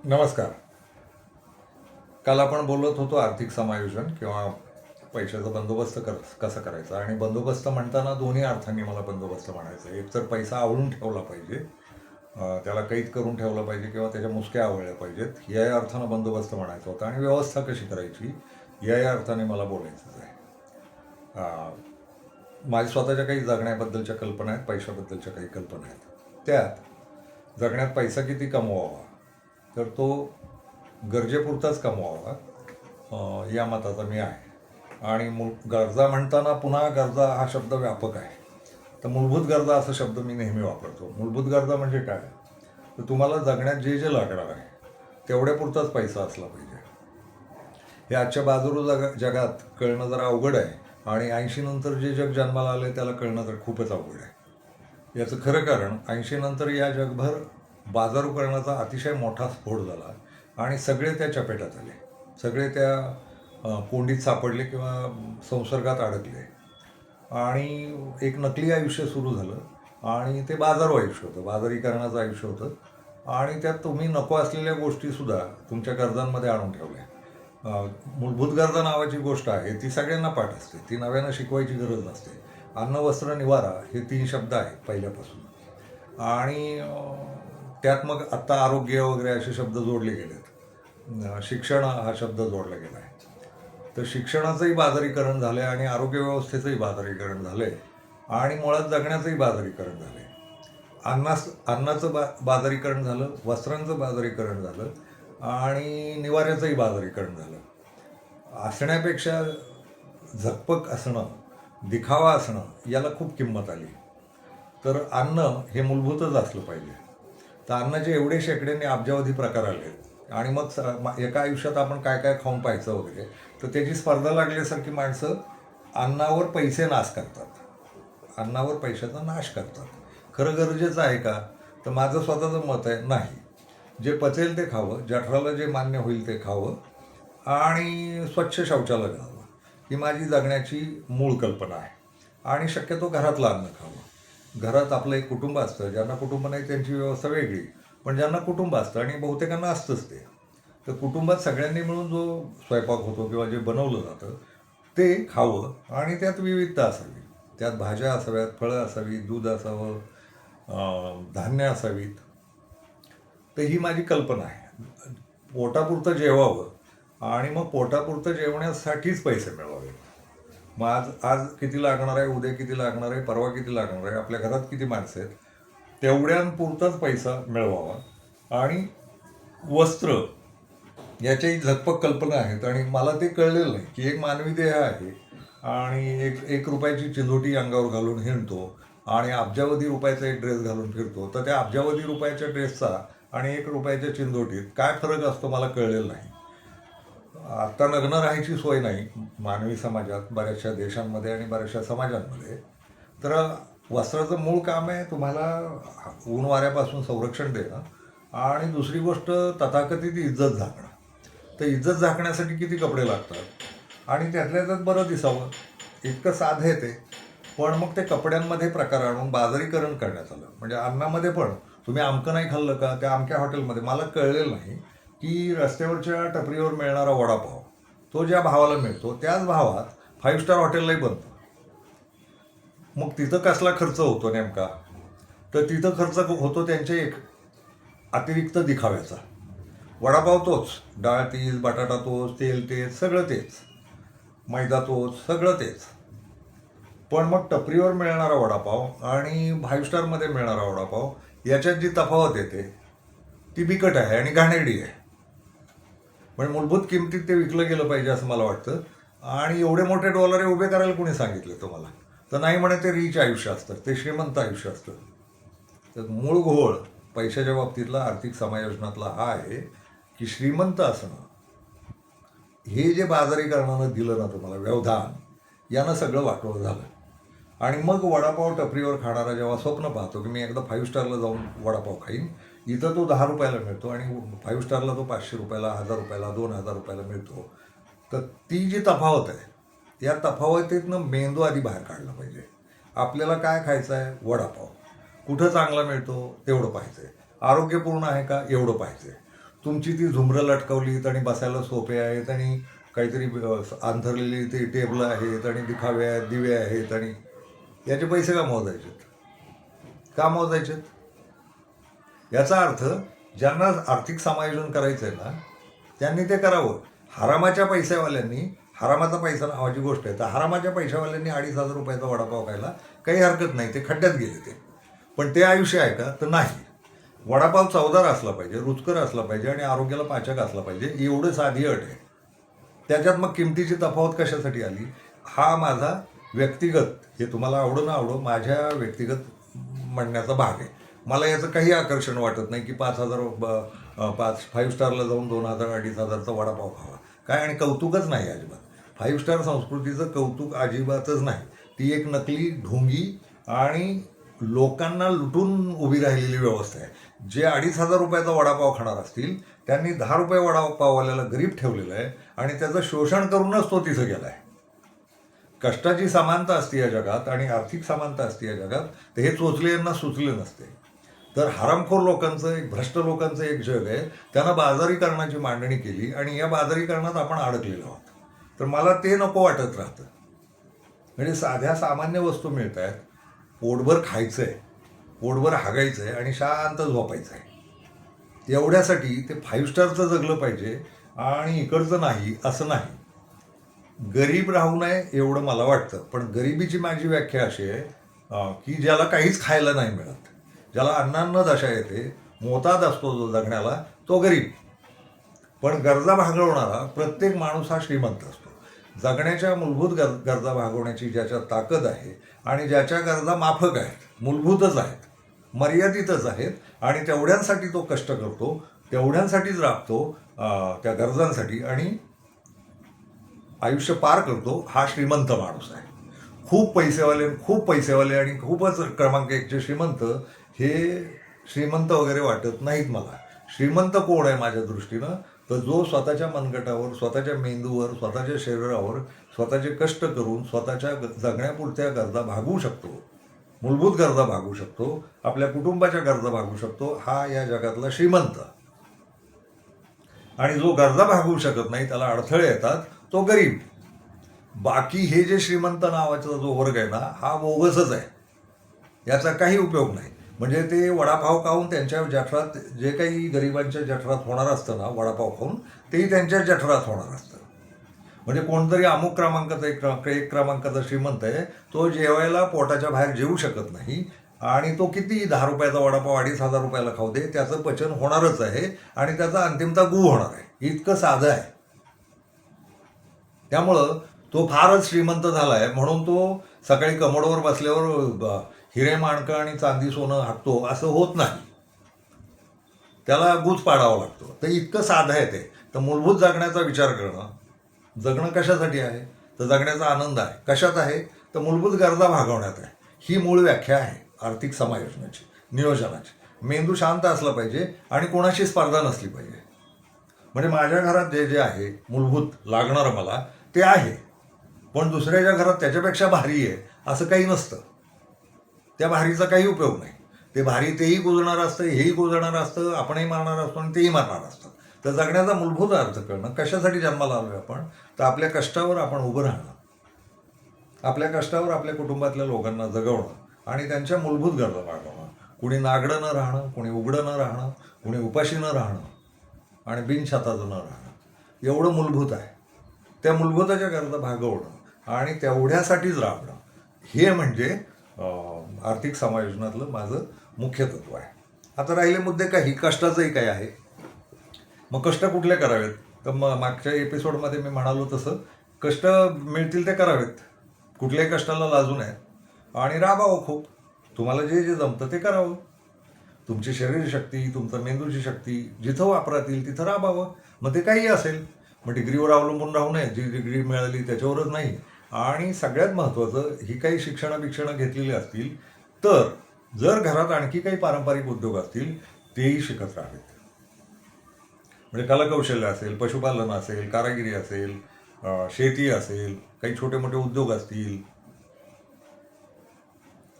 नमस्कार. काल आपण बोलत होतो आर्थिक समायोजन किंवा पैशाचा बंदोबस्त कसा करायचा. आणि बंदोबस्त म्हणताना दोन्ही अर्थांनी मला बंदोबस्त म्हणायचं आहे. एक तर पैसा आवळून ठेवला पाहिजे, त्याला कैद करून ठेवलं पाहिजे किंवा त्याच्या मुसक्या आवळल्या पाहिजेत, या अर्थानं बंदोबस्त म्हणायचं होतं. आणि व्यवस्था कशी करायची या अर्थाने मला बोलायचंच आहे. माझ्या स्वतःच्या काही जगण्याबद्दलच्या कल्पना आहेत, पैशाबद्दलच्या काही कल्पना आहेत. त्यात जगण्यात पैसा किती कमवावा, तर तो गरजेपुरताच कमवावा या मताचा मी आहे. आणि गरजा म्हणताना पुन्हा गरजा हा शब्द व्यापक आहे. तर मूलभूत गरजा असा शब्द मी नेहमी वापरतो. मूलभूत गरजा म्हणजे काय, तर तुम्हाला जगण्यात जे जे लागणार आहे तेवढ्यापुरताच पैसा असला पाहिजे. हे आजच्या बाजारू जगात कळणं जरा अवघड आहे. आणि 80 नंतर जे जग जन्माला आले त्याला कळणं तर खूपच अवघड आहे. याचं खरं कारण 80 नंतर या जगभर बाजारूकरणाचा अतिशय मोठा स्फोट झाला आणि सगळे त्या चपेटात आले. सगळे त्या कोंडीत सापडले किंवा संसर्गात अडकले आणि एक नकली आयुष्य सुरू झालं. आणि ते बाजारू आयुष्य होतं, बाजारीकरणाचं आयुष्य होतं. आणि त्यात तुम्ही नको असलेल्या गोष्टीसुद्धा तुमच्या गरजांमध्ये आणून ठेवल्या. मूलभूत गरजा नावाची गोष्ट आहे ती सगळ्यांना पाठ असते, ती नव्यानं शिकवायची गरज नसते. अन्न, वस्त्र, निवारा हे 3 शब्द आहेत पहिल्यापासून. आणि त्यात मग आत्ता आरोग्य वगैरे असे शब्द जोडले गेलेत. शिक्षण हा शब्द जोडला गेला आहे. तर शिक्षणाचंही बाजारीकरण झालं आहे आणि आरोग्य व्यवस्थेचंही बाजारीकरण झालं आहे आणि मुळात जगण्याचंही बाजारीकरण झालं आहे. अन्नाचं बाजारीकरण झालं, वस्त्रांचं बाजारीकरण झालं आणि निवाऱ्याचंही बाजारीकरण झालं. असण्यापेक्षा झकपक असणं, दिखावा असणं याला खूप किंमत आली. तर अन्न हे मूलभूतच असलं पाहिजे. तर अन्नाचे एवढे शेकड्यांनी अब्जावधी प्रकार आले आणि मग एका आयुष्यात आपण काय काय खाऊन पाहायचं वगैरे, तर त्याची स्पर्धा लागल्यासारखी माणसं अन्नावर पैसे नाश करतात, अन्नावर पैशाचा नाश करतात. खरं गरजेचं आहे का, तर माझं स्वतःचं मत आहे नाही. जे पचेल ते खावं, जठराला जे मान्य होईल ते खावं आणि स्वच्छ शौचालय घालावं, ही माझी जगण्याची मूळ कल्पना आहे. आणि शक्यतो घरातलं अन्न खावं. घरात आपलं एक कुटुंब असतं, ज्यांना कुटुंब नाही त्यांची व्यवस्था वेगळी, पण ज्यांना कुटुंब असतं आणि बहुतेकांना असतंच ते, तर कुटुंबात सगळ्यांनी मिळून जो स्वयंपाक होतो किंवा जे बनवलं जातं ते खावं आणि त्यात विविधता असावी. त्यात भाज्या असाव्यात, फळं असावीत, दूध असावं, धान्य असावीत. तर ही माझी कल्पना आहे. पोटापुरतं जेवावं आणि मग पोटापुरतं जेवण्यासाठीच पैसे मिळवावे. मग आज किती लागणार आहे, उद्या किती लागणार आहे, परवा किती लागणार आहे, आपल्या घरात किती माणसं आहेत तेवढ्यांपुरताच पैसा मिळवावा. आणि वस्त्र याच्याही झकपक कल्पना आहेत आणि मला ते कळलेलं नाही की एक मानवी देह आहे आणि एक रुपयाची चिंधोटी अंगावर घालून हिंडतो आणि अब्जावधी रुपयाचा एक ड्रेस घालून फिरतो. तर त्या अब्जावधी रुपयाच्या ड्रेसचा आणि 1 रुपयाच्या चिंधोटीत काय फरक असतो मला कळलेलं नाही. आत्ता लग्न राहायची सोय नाही मानवी समाजात, बऱ्याचशा देशांमध्ये आणि बऱ्याचशा समाजांमध्ये. तर वस्त्राचं मूळ काम आहे तुम्हाला ऊन वाऱ्यापासून संरक्षण देणं आणि दुसरी गोष्ट तथाकथित इज्जत झाकणं. तर इज्जत झाकण्यासाठी किती कपडे लागतात आणि त्यातल्या त्यात बरं दिसावं, इतकं साधं आहे ते. पण मग ते कपड्यांमध्ये प्रकार आणून बाजारीकरण करण्यात आलं. म्हणजे अन्नामध्ये पण तुम्ही आमकं नाही खाल्लं का, त्या आमक्या हॉटेलमध्ये मला कळलेलं नाही की रस्त्यावरच्या टपरीवर मिळणारा वडापाव तो ज्या भावाला मिळतो त्याच भावात 5 स्टार हॉटेललाही बनतो. मग तिथं कसला खर्च होतो नेमका, तर तिथं खर्च होतो त्यांच्या एक अतिरिक्त दिखाव्याचा. वडापाव तोच, डाळ तीच, बटाटा तोच, तेल तेच, सगळं तेच, मैदा तोच, सगळं तेच. पण मग टपरीवर मिळणारा वडापाव आणि 5 स्टारमध्ये मिळणारा वडापाव याच्यात जी तफावत येते ती बिकट आहे आणि घाणेरडी आहे. म्हणजे मूलभूत किमतीत ते विकलं गेलं पाहिजे असं मला वाटतं. आणि एवढे मोठे डॉलर उभे करायला कोणी सांगितले तुम्हाला, तर नाही म्हणे ते रिच आयुष्य असतं, ते श्रीमंत आयुष्य असतं. तर मूळ घोळ पैशाच्या बाबतीतला आर्थिक समायोजनातला हा आहे की श्रीमंत असणं हे जे बाजारीकरणानं दिलं ना तुम्हाला व्यवधान, यानं सगळं वाटोळं झालं. आणि मग वडापाव टपरीवर खाणारा जेव्हा स्वप्न पाहतो की मी एकदा 5 स्टारला जाऊन वडापाव खाईन, इथं तो 10 रुपयाला मिळतो आणि 5 स्टारला तो 500 रुपयाला, 1000 रुपयाला, 2000 रुपयाला मिळतो. तर ती जी तफावत आहे या तफावतीतनं मेंदू आधी बाहेर काढला पाहिजे. आपल्याला काय खायचं आहे, वडापाव. कुठं चांगला मिळतो तेवढं पाहिजे, आरोग्यपूर्ण आहे का एवढं पाहिजे. तुमची ती झुमरं लटकवलीत आणि बसायला सोपे आहेत आणि काहीतरी अंथरलेली ते टेबलं आहेत आणि दिखावे आहेत, दिवे आहेत आणि याचे पैसे का मोजायचेत? का मोजायचेत? याचा अर्थ ज्यांना आर्थिक समायोजन करायचं आहे ना त्यांनी ते करावं. हरामाच्या पैशावाल्यांनी, हरामाचा पैसा नावाची गोष्ट आहे, तर हरामाच्या पैशावाल्यांनी 2,500 रुपयाचा वडापाव खायला काही हरकत नाही, ते खड्ड्यात गेले ते. पण ते आयुष्य आहे का? तर नाही. वडापाव चवदार असला पाहिजे, रुचकर असला पाहिजे आणि आरोग्याला पाचक असला पाहिजे, एवढं साधी अट आहे. त्याच्यात मग किमतीची तफावत कशासाठी आली? हा माझा व्यक्तिगत, हे तुम्हाला आवडो ना आवडो, माझ्या व्यक्तिगत म्हणण्याचा भाग आहे. मला याचं काही आकर्षण वाटत नाही की 5 स्टारला जाऊन 2,000 2,500चा वडापाव खावा. काय आणि कौतुकच नाही अजिबात. 5 स्टार संस्कृतीचं कौतुक अजिबातच नाही. ती एक नकली, ढोंगी आणि लोकांना लुटून उभी राहिलेली व्यवस्था आहे. जे 2,500 रुपयाचा वडापाव खाणार असतील त्यांनी 10 रुपये वडापाववाल्याला गरीब ठेवलेलं आहे आणि त्याचं शोषण करूनच तो तिथं गेला आहे. कष्टाची समानता असते या जगात आणि आर्थिक समानता असते या जगात, तर हे चोचले यांना सुचले नसते. तर हरामखोर लोकांचं, एक भ्रष्ट लोकांचं एक जग आहे. त्यानं बाजारीकरणाची मांडणी केली आणि या बाजारीकरणात आपण अडकलेलो आहोत. तर मला ते नको वाटत राहतं. म्हणजे साध्या सामान्य वस्तू मिळत आहेत, पोटभर खायचं आहे, पोटभर हागायचं आहे आणि शांत झोपायचं आहे. एवढ्यासाठी ते 5 स्टारचं जगलं पाहिजे आणि इकडचं नाही असं नाही. गरीब राहू नये एवढं मला वाटतं. पण गरिबीची माझी व्याख्या अशी आहे की ज्याला काहीच खायला नाही मिळत, ज्याला अन्नान्न दशा येते, मोताद असतो जो जगण्याला, तो गरीब. पण गरजा भागवणारा प्रत्येक माणूस हा श्रीमंत असतो. जगण्याच्या मूलभूत गरजा भागवण्याची ज्याच्या ताकद आहे आणि ज्याच्या गरजा माफक आहेत, मूलभूतच आहेत, मर्यादितच आहेत आणि तेवढ्यांसाठी तो कष्ट करतो, तेवढ्यांसाठीच राबतो, त्या गरजांसाठी आणि आयुष्य पार करतो, हा श्रीमंत माणूस आहे. खूप पैसेवाले आणि खूपच क्रमांक 1चे श्रीमंत हे श्रीमंत वगैरे वाटत नाहीत मला. श्रीमंत कोण आहे माझ्या दृष्टीनं? तर जो स्वतःच्या मनगटावर, स्वतःच्या मेंदूवर, स्वतःच्या शरीरावर स्वतःचे कष्ट करून स्वतःच्या जगण्यापुरत्या गरजा भागवू शकतो, मूलभूत गरजा भागवू शकतो, आपल्या कुटुंबाच्या गरजा भागवू शकतो, हा या जगातला श्रीमंत. आणि जो गरजा भागवू शकत नाही, त्याला अडथळे येतात, तो गरीब. बाकी हे जे श्रीमंत नावाचा जो वर्ग आहे ना, हा बोगसच आहे. याचा काही उपयोग नाही. म्हणजे ते वडापाव खाऊन त्यांच्या जठरात जे काही गरिबांच्या जठरात होणार असतं ना, वडापाव खाऊन, तेही त्यांच्या जठरात होणार असतं. म्हणजे कोणतरी अमुक क्रमांकाचा एक क्रमांकाचा श्रीमंत आहे, तो जेवायला पोटाच्या बाहेर जेवू शकत नाही आणि तो किती 10 रुपयाचा वडापाव 2,500 रुपयाला खाऊ दे, त्याचं पचन होणारच आहे आणि त्याचा अंतिमता गू होणार आहे. इतकं साधं आहे. त्यामुळं तो फारच श्रीमंत झाला आहे म्हणून तो सकाळी कमोडवर बसल्यावर हिरे माणकं आणि चांदी सोनं हाकतो असं होत नाही. त्याला गुज पाडावा लागतो. तर इतकं साधं आहे ते. तर मूलभूत जगण्याचा विचार करणं, जगणं कशासाठी आहे? तर जगण्याचा आनंद आहे. कशात आहे? तर मूलभूत गरजा भागवण्यात आहे. ही मूळ व्याख्या आहे आर्थिक समायोजनाची, नियोजनाची. मेंदू शांत असला पाहिजे आणि कोणाशी स्पर्धा नसली पाहिजे. म्हणजे माझ्या घरात जे जे आहे मूलभूत लागणारं मला ते आहे, पण दुसऱ्याच्या घरात त्याच्यापेक्षा भारी आहे असं काही नसतं. त्या भारीचा काही उपयोग नाही. ते भारी तेही कुजणार असतं, हेही कुजणार असतं, आपणही मारणार असतो आणि तेही मारणार असतं. तर जगण्याचा मूलभूत अर्थ करणं, कशासाठी जन्माला आलोय आपण? तर आपल्या कष्टावर आपण उभं राहणं, आपल्या कष्टावर आपल्या कुटुंबातल्या लोकांना जगवणं आणि त्यांच्या मूलभूत गरजा भागवणं. कुणी नागडं न राहणं, कुणी उघडं न राहणं, कुणी उपाशी न राहणं आणि बिनछताचं न राहणं, एवढं मूलभूत आहे. त्या मूलभूताच्या गरजा भागवणं आणि तेवढ्यासाठीच राबणं, हे म्हणजे आर्थिक समायोजनातलं माझं मुख्य तत्व आहे. आता राहिले मुद्दे काही कष्टाचंही काय आहे. मग कष्ट कुठले करावेत? तर मग मागच्या एपिसोडमध्ये मी म्हणालो तसं कष्ट मिळतील ते करावेत. कुठल्याही कष्टाला लाजू नये आणि राबावं खूप. तुम्हाला जे जे जमतं ते करावं. तुमची शरीरशक्ती, तुमचं मेंदूची शक्ती जिथं वापरात येईल तिथं राबावं. मग ते काही असेल. मग डिग्रीवर अवलंबून राहू नये. जी डिग्री मिळाली त्याच्यावरच नाही. आणि सगळ्यात महत्त्वाचं, ही काही शिक्षणं घेतलेली असतील तर जर घरात आणखी काही पारंपरिक उद्योग असतील तेही शिकत राहावेत. म्हणजे कलाकौशल्य असेल, पशुपालन असेल, कारागिरी असेल, शेती असेल, काही छोटे मोठे उद्योग असतील,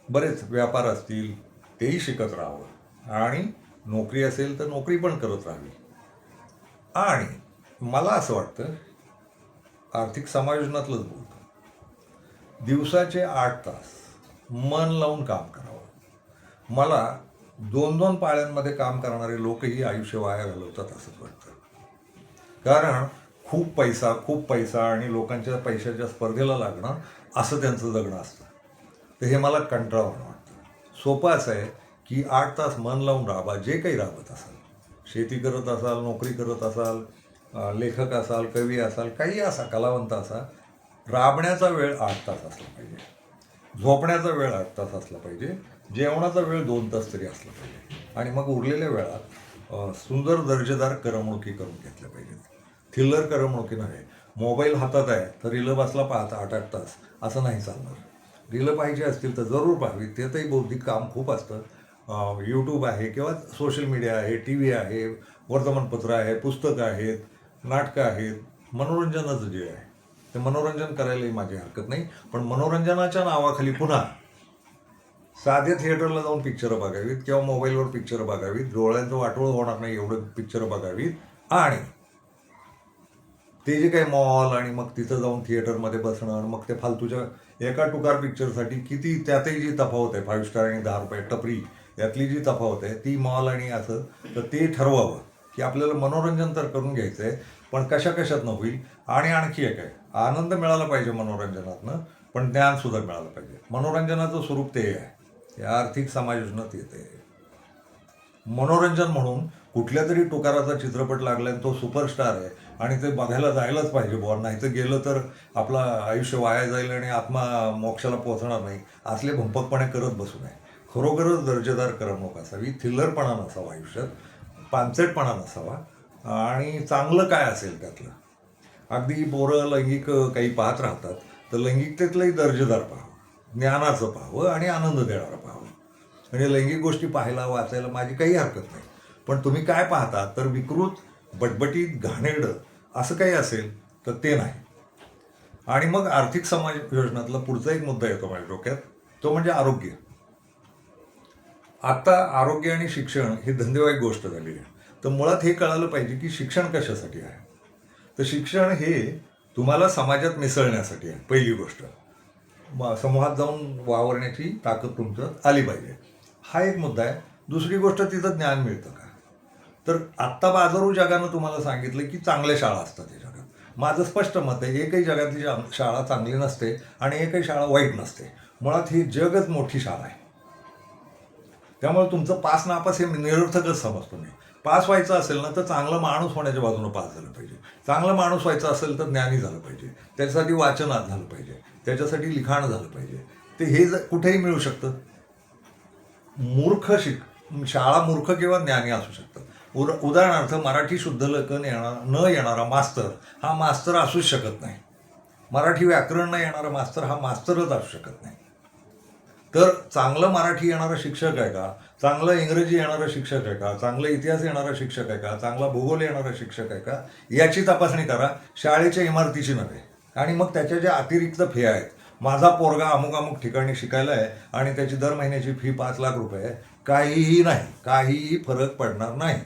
बरेच व्यापार असतील, तेही शिकत राहावं. आणि नोकरी असेल तर नोकरी पण करत राहावी. आणि मला असं वाटतं, आर्थिक समायोजनातलंच बोलतो, दिवसाचे 8 तास मन लावून काम करावं. मला 2-2 पाळ्यांमध्ये काम करणारे लोकही आयुष्य वाया घालवतात असंच वाटतं. कारण खूप पैसा आणि लोकांच्या पैशाच्या स्पर्धेला लागणं असं त्यांचं जगणं असतं. तर हे मला कंटाळवाणं वाटतं. सोपं असं आहे की 8 तास मन लावून राहा, जे काही राबत असाल, शेती करत असाल, नोकरी करत असाल, लेखक असाल, कवी असाल, काही असा, कलावंत असा, राबण्याचा वेळ 8 तास असला पाहिजे, झोपण्याचा वेळ 8 तास असला पाहिजे, जेवणाचा वेळ 2 तास तरी असला पाहिजे, आणि मग उरलेल्या वेळात सुंदर दर्जेदार करमणुकी करून घेतल्या पाहिजेत. थिल्लर करमणुकी नव्हे. मोबाईल हातात आहे तर रीलं बसला पाहता 8-8 तास, असं नाही चालणार. रीलं पाहिजे असतील तर जरूर पाहावी, त्यातही बौद्धिक काम खूप असतं. यूट्यूब आहे किंवा सोशल मीडिया आहे, टी व्ही आहे, वर्तमानपत्र आहे, पुस्तकं आहेत, नाटकं आहेत, मनोरंजनाचं जे आहे ते मनोरंजन करायलाही माझी हरकत नाही. पण मनोरंजनाच्या नावाखाली पुन्हा साध्या थिएटरला जाऊन पिक्चरं बघावीत किंवा मोबाईलवर पिक्चरं बघावीत, डोळ्यांचं वाटोळं होणार नाही एवढं पिक्चरं बघावीत, आणि ते जे काही मॉल आणि मग तिथं जाऊन थिएटरमध्ये बसणं आणि मग ते फालतूच्या एका टुकार पिक्चरसाठी किती, त्यातही जी तफावत आहे 5 स्टार आणि 10 रुपये टपरी, यातली जी तफावत आहे ती मॉल आणि असं, तर ते ठरवावं की आपल्याला मनोरंजन तर करून घ्यायचं आहे, पण कशाकशातनं होईल. आणि आणखी एक आहे, आनंद मिळाला पाहिजे मनोरंजनातनं, पण ज्ञानसुद्धा मिळालं पाहिजे. मनोरंजनाचं स्वरूप ते आहे, या आर्थिक समायोजनात येते. मनोरंजन म्हणून कुठल्या तरी टुकाराचा चित्रपट लागला आणि तो सुपरस्टार आहे आणि ते बघायला जायलाच पाहिजे बुवा, नाही तर गेलं तर आपलं आयुष्य वाया जाईल आणि आत्मा मोक्षाला पोहोचणार नाही, असले भंपकपणे करत बसू नये. खरोखरच दर्जेदार करमणूक असावी, थिल्लरपणा नसावा आयुष्यात, पानचटपणा नसावा, आणि चांगलं काय असेल त्यातलं. अगदी पोरं लैंगिक काही पाहत राहतात, तर लैंगिकतेतलंही दर्जेदार पाहावं, ज्ञानाचं पाहावं आणि आनंद देणारं पाहावं. म्हणजे लैंगिक गोष्टी पाहायला, वाचायला माझी काही हरकत नाही, पण तुम्ही काय पाहता तर विकृत, बटबटीत, घाणेरडं असं काही असेल तर ते नाही. आणि मग आर्थिक समाज योजनातला पुढचा एक मुद्दा येतो माझ्या डोक्यात, तो म्हणजे आरोग्य. आता आरोग्य आणि शिक्षण ही धंदेवाईक गोष्ट झाली आहे. तर मुळात हे कळालं पाहिजे की शिक्षण कशासाठी आहे. तर शिक्षण हे तुम्हाला समाजात मिसळण्यासाठी आहे, पहिली गोष्ट. समूहात जाऊन वावरण्याची ताकद तुमच्यात आली पाहिजे, हा एक मुद्दा आहे. दुसरी गोष्ट, तिथं ज्ञान मिळतं का. तर आत्ता बाजारू जगानं तुम्हाला सांगितलं की चांगल्या शाळा असतात या जगात. माझं स्पष्ट मत आहे, एकही जगातली शाळा चांगली नसते आणि एकही शाळा वाईट नसते. मुळात ही जगच मोठी शाळा आहे. त्यामुळे तुमचं पास नापास हे निरर्थकच समजतो मी. पास व्हायचं असेल ना तर चांगला माणूस होण्याच्या बाजूनं पास झालं पाहिजे. चांगलं माणूस व्हायचं असेल तर ज्ञानी झालं पाहिजे, त्याच्यासाठी वाचनात झालं पाहिजे, त्याच्यासाठी लिखाण झालं पाहिजे. ते हे कुठेही मिळू शकतं. शाळा मूर्ख किंवा ज्ञानी असू शकतं. उदाहरणार्थ, मराठी शुद्ध लेखन न येणारा मास्तर हा मास्तर असूच शकत नाही. मराठी व्याकरण न येणारा मास्तर हा मास्तरच असू शकत नाही. तर चांगलं मराठी येणारा शिक्षक आहे का, चांगलं इंग्रजी येणारा शिक्षक आहे का, चांगला इतिहास येणारा शिक्षक आहे का, चांगला भूगोल येणारा शिक्षक आहे का, याची तपासणी करा, शाळेच्या इमारतीची नव्हे. आणि मग त्याच्या ज्या अतिरिक्त फी आहेत, माझा पोरगा अमुक अमुक ठिकाणी शिकायला आहे आणि त्याची दर महिन्याची फी 5 लाख रुपये आहे, काहीही नाही, काहीही फरक पडणार नाही.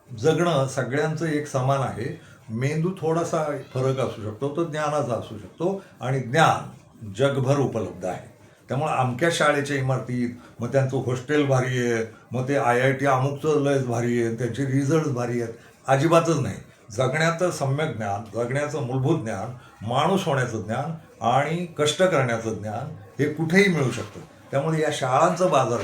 जगणं सगळ्यांचं एक समान आहे. मेंदू थोडासा फरक असू शकतो, तो ज्ञानाचा असू शकतो, आणि ज्ञान जगभर उपलब्ध आहे. त्यामुळे अमक्या शाळेच्या इमारतीत मग त्यांचं हॉस्टेल भारी आहे, मग ते IIT अमुकचं लयच भारी आहे, त्यांचे रिझल्ट भारी आहेत, अजिबातच नाही. जगण्याचं सम्यक ज्ञान, जगण्याचं मूलभूत ज्ञान, माणूस होण्याचं ज्ञान आणि कष्ट करण्याचं ज्ञान हे कुठेही मिळू शकतं. त्यामुळे या शाळांचं बाजार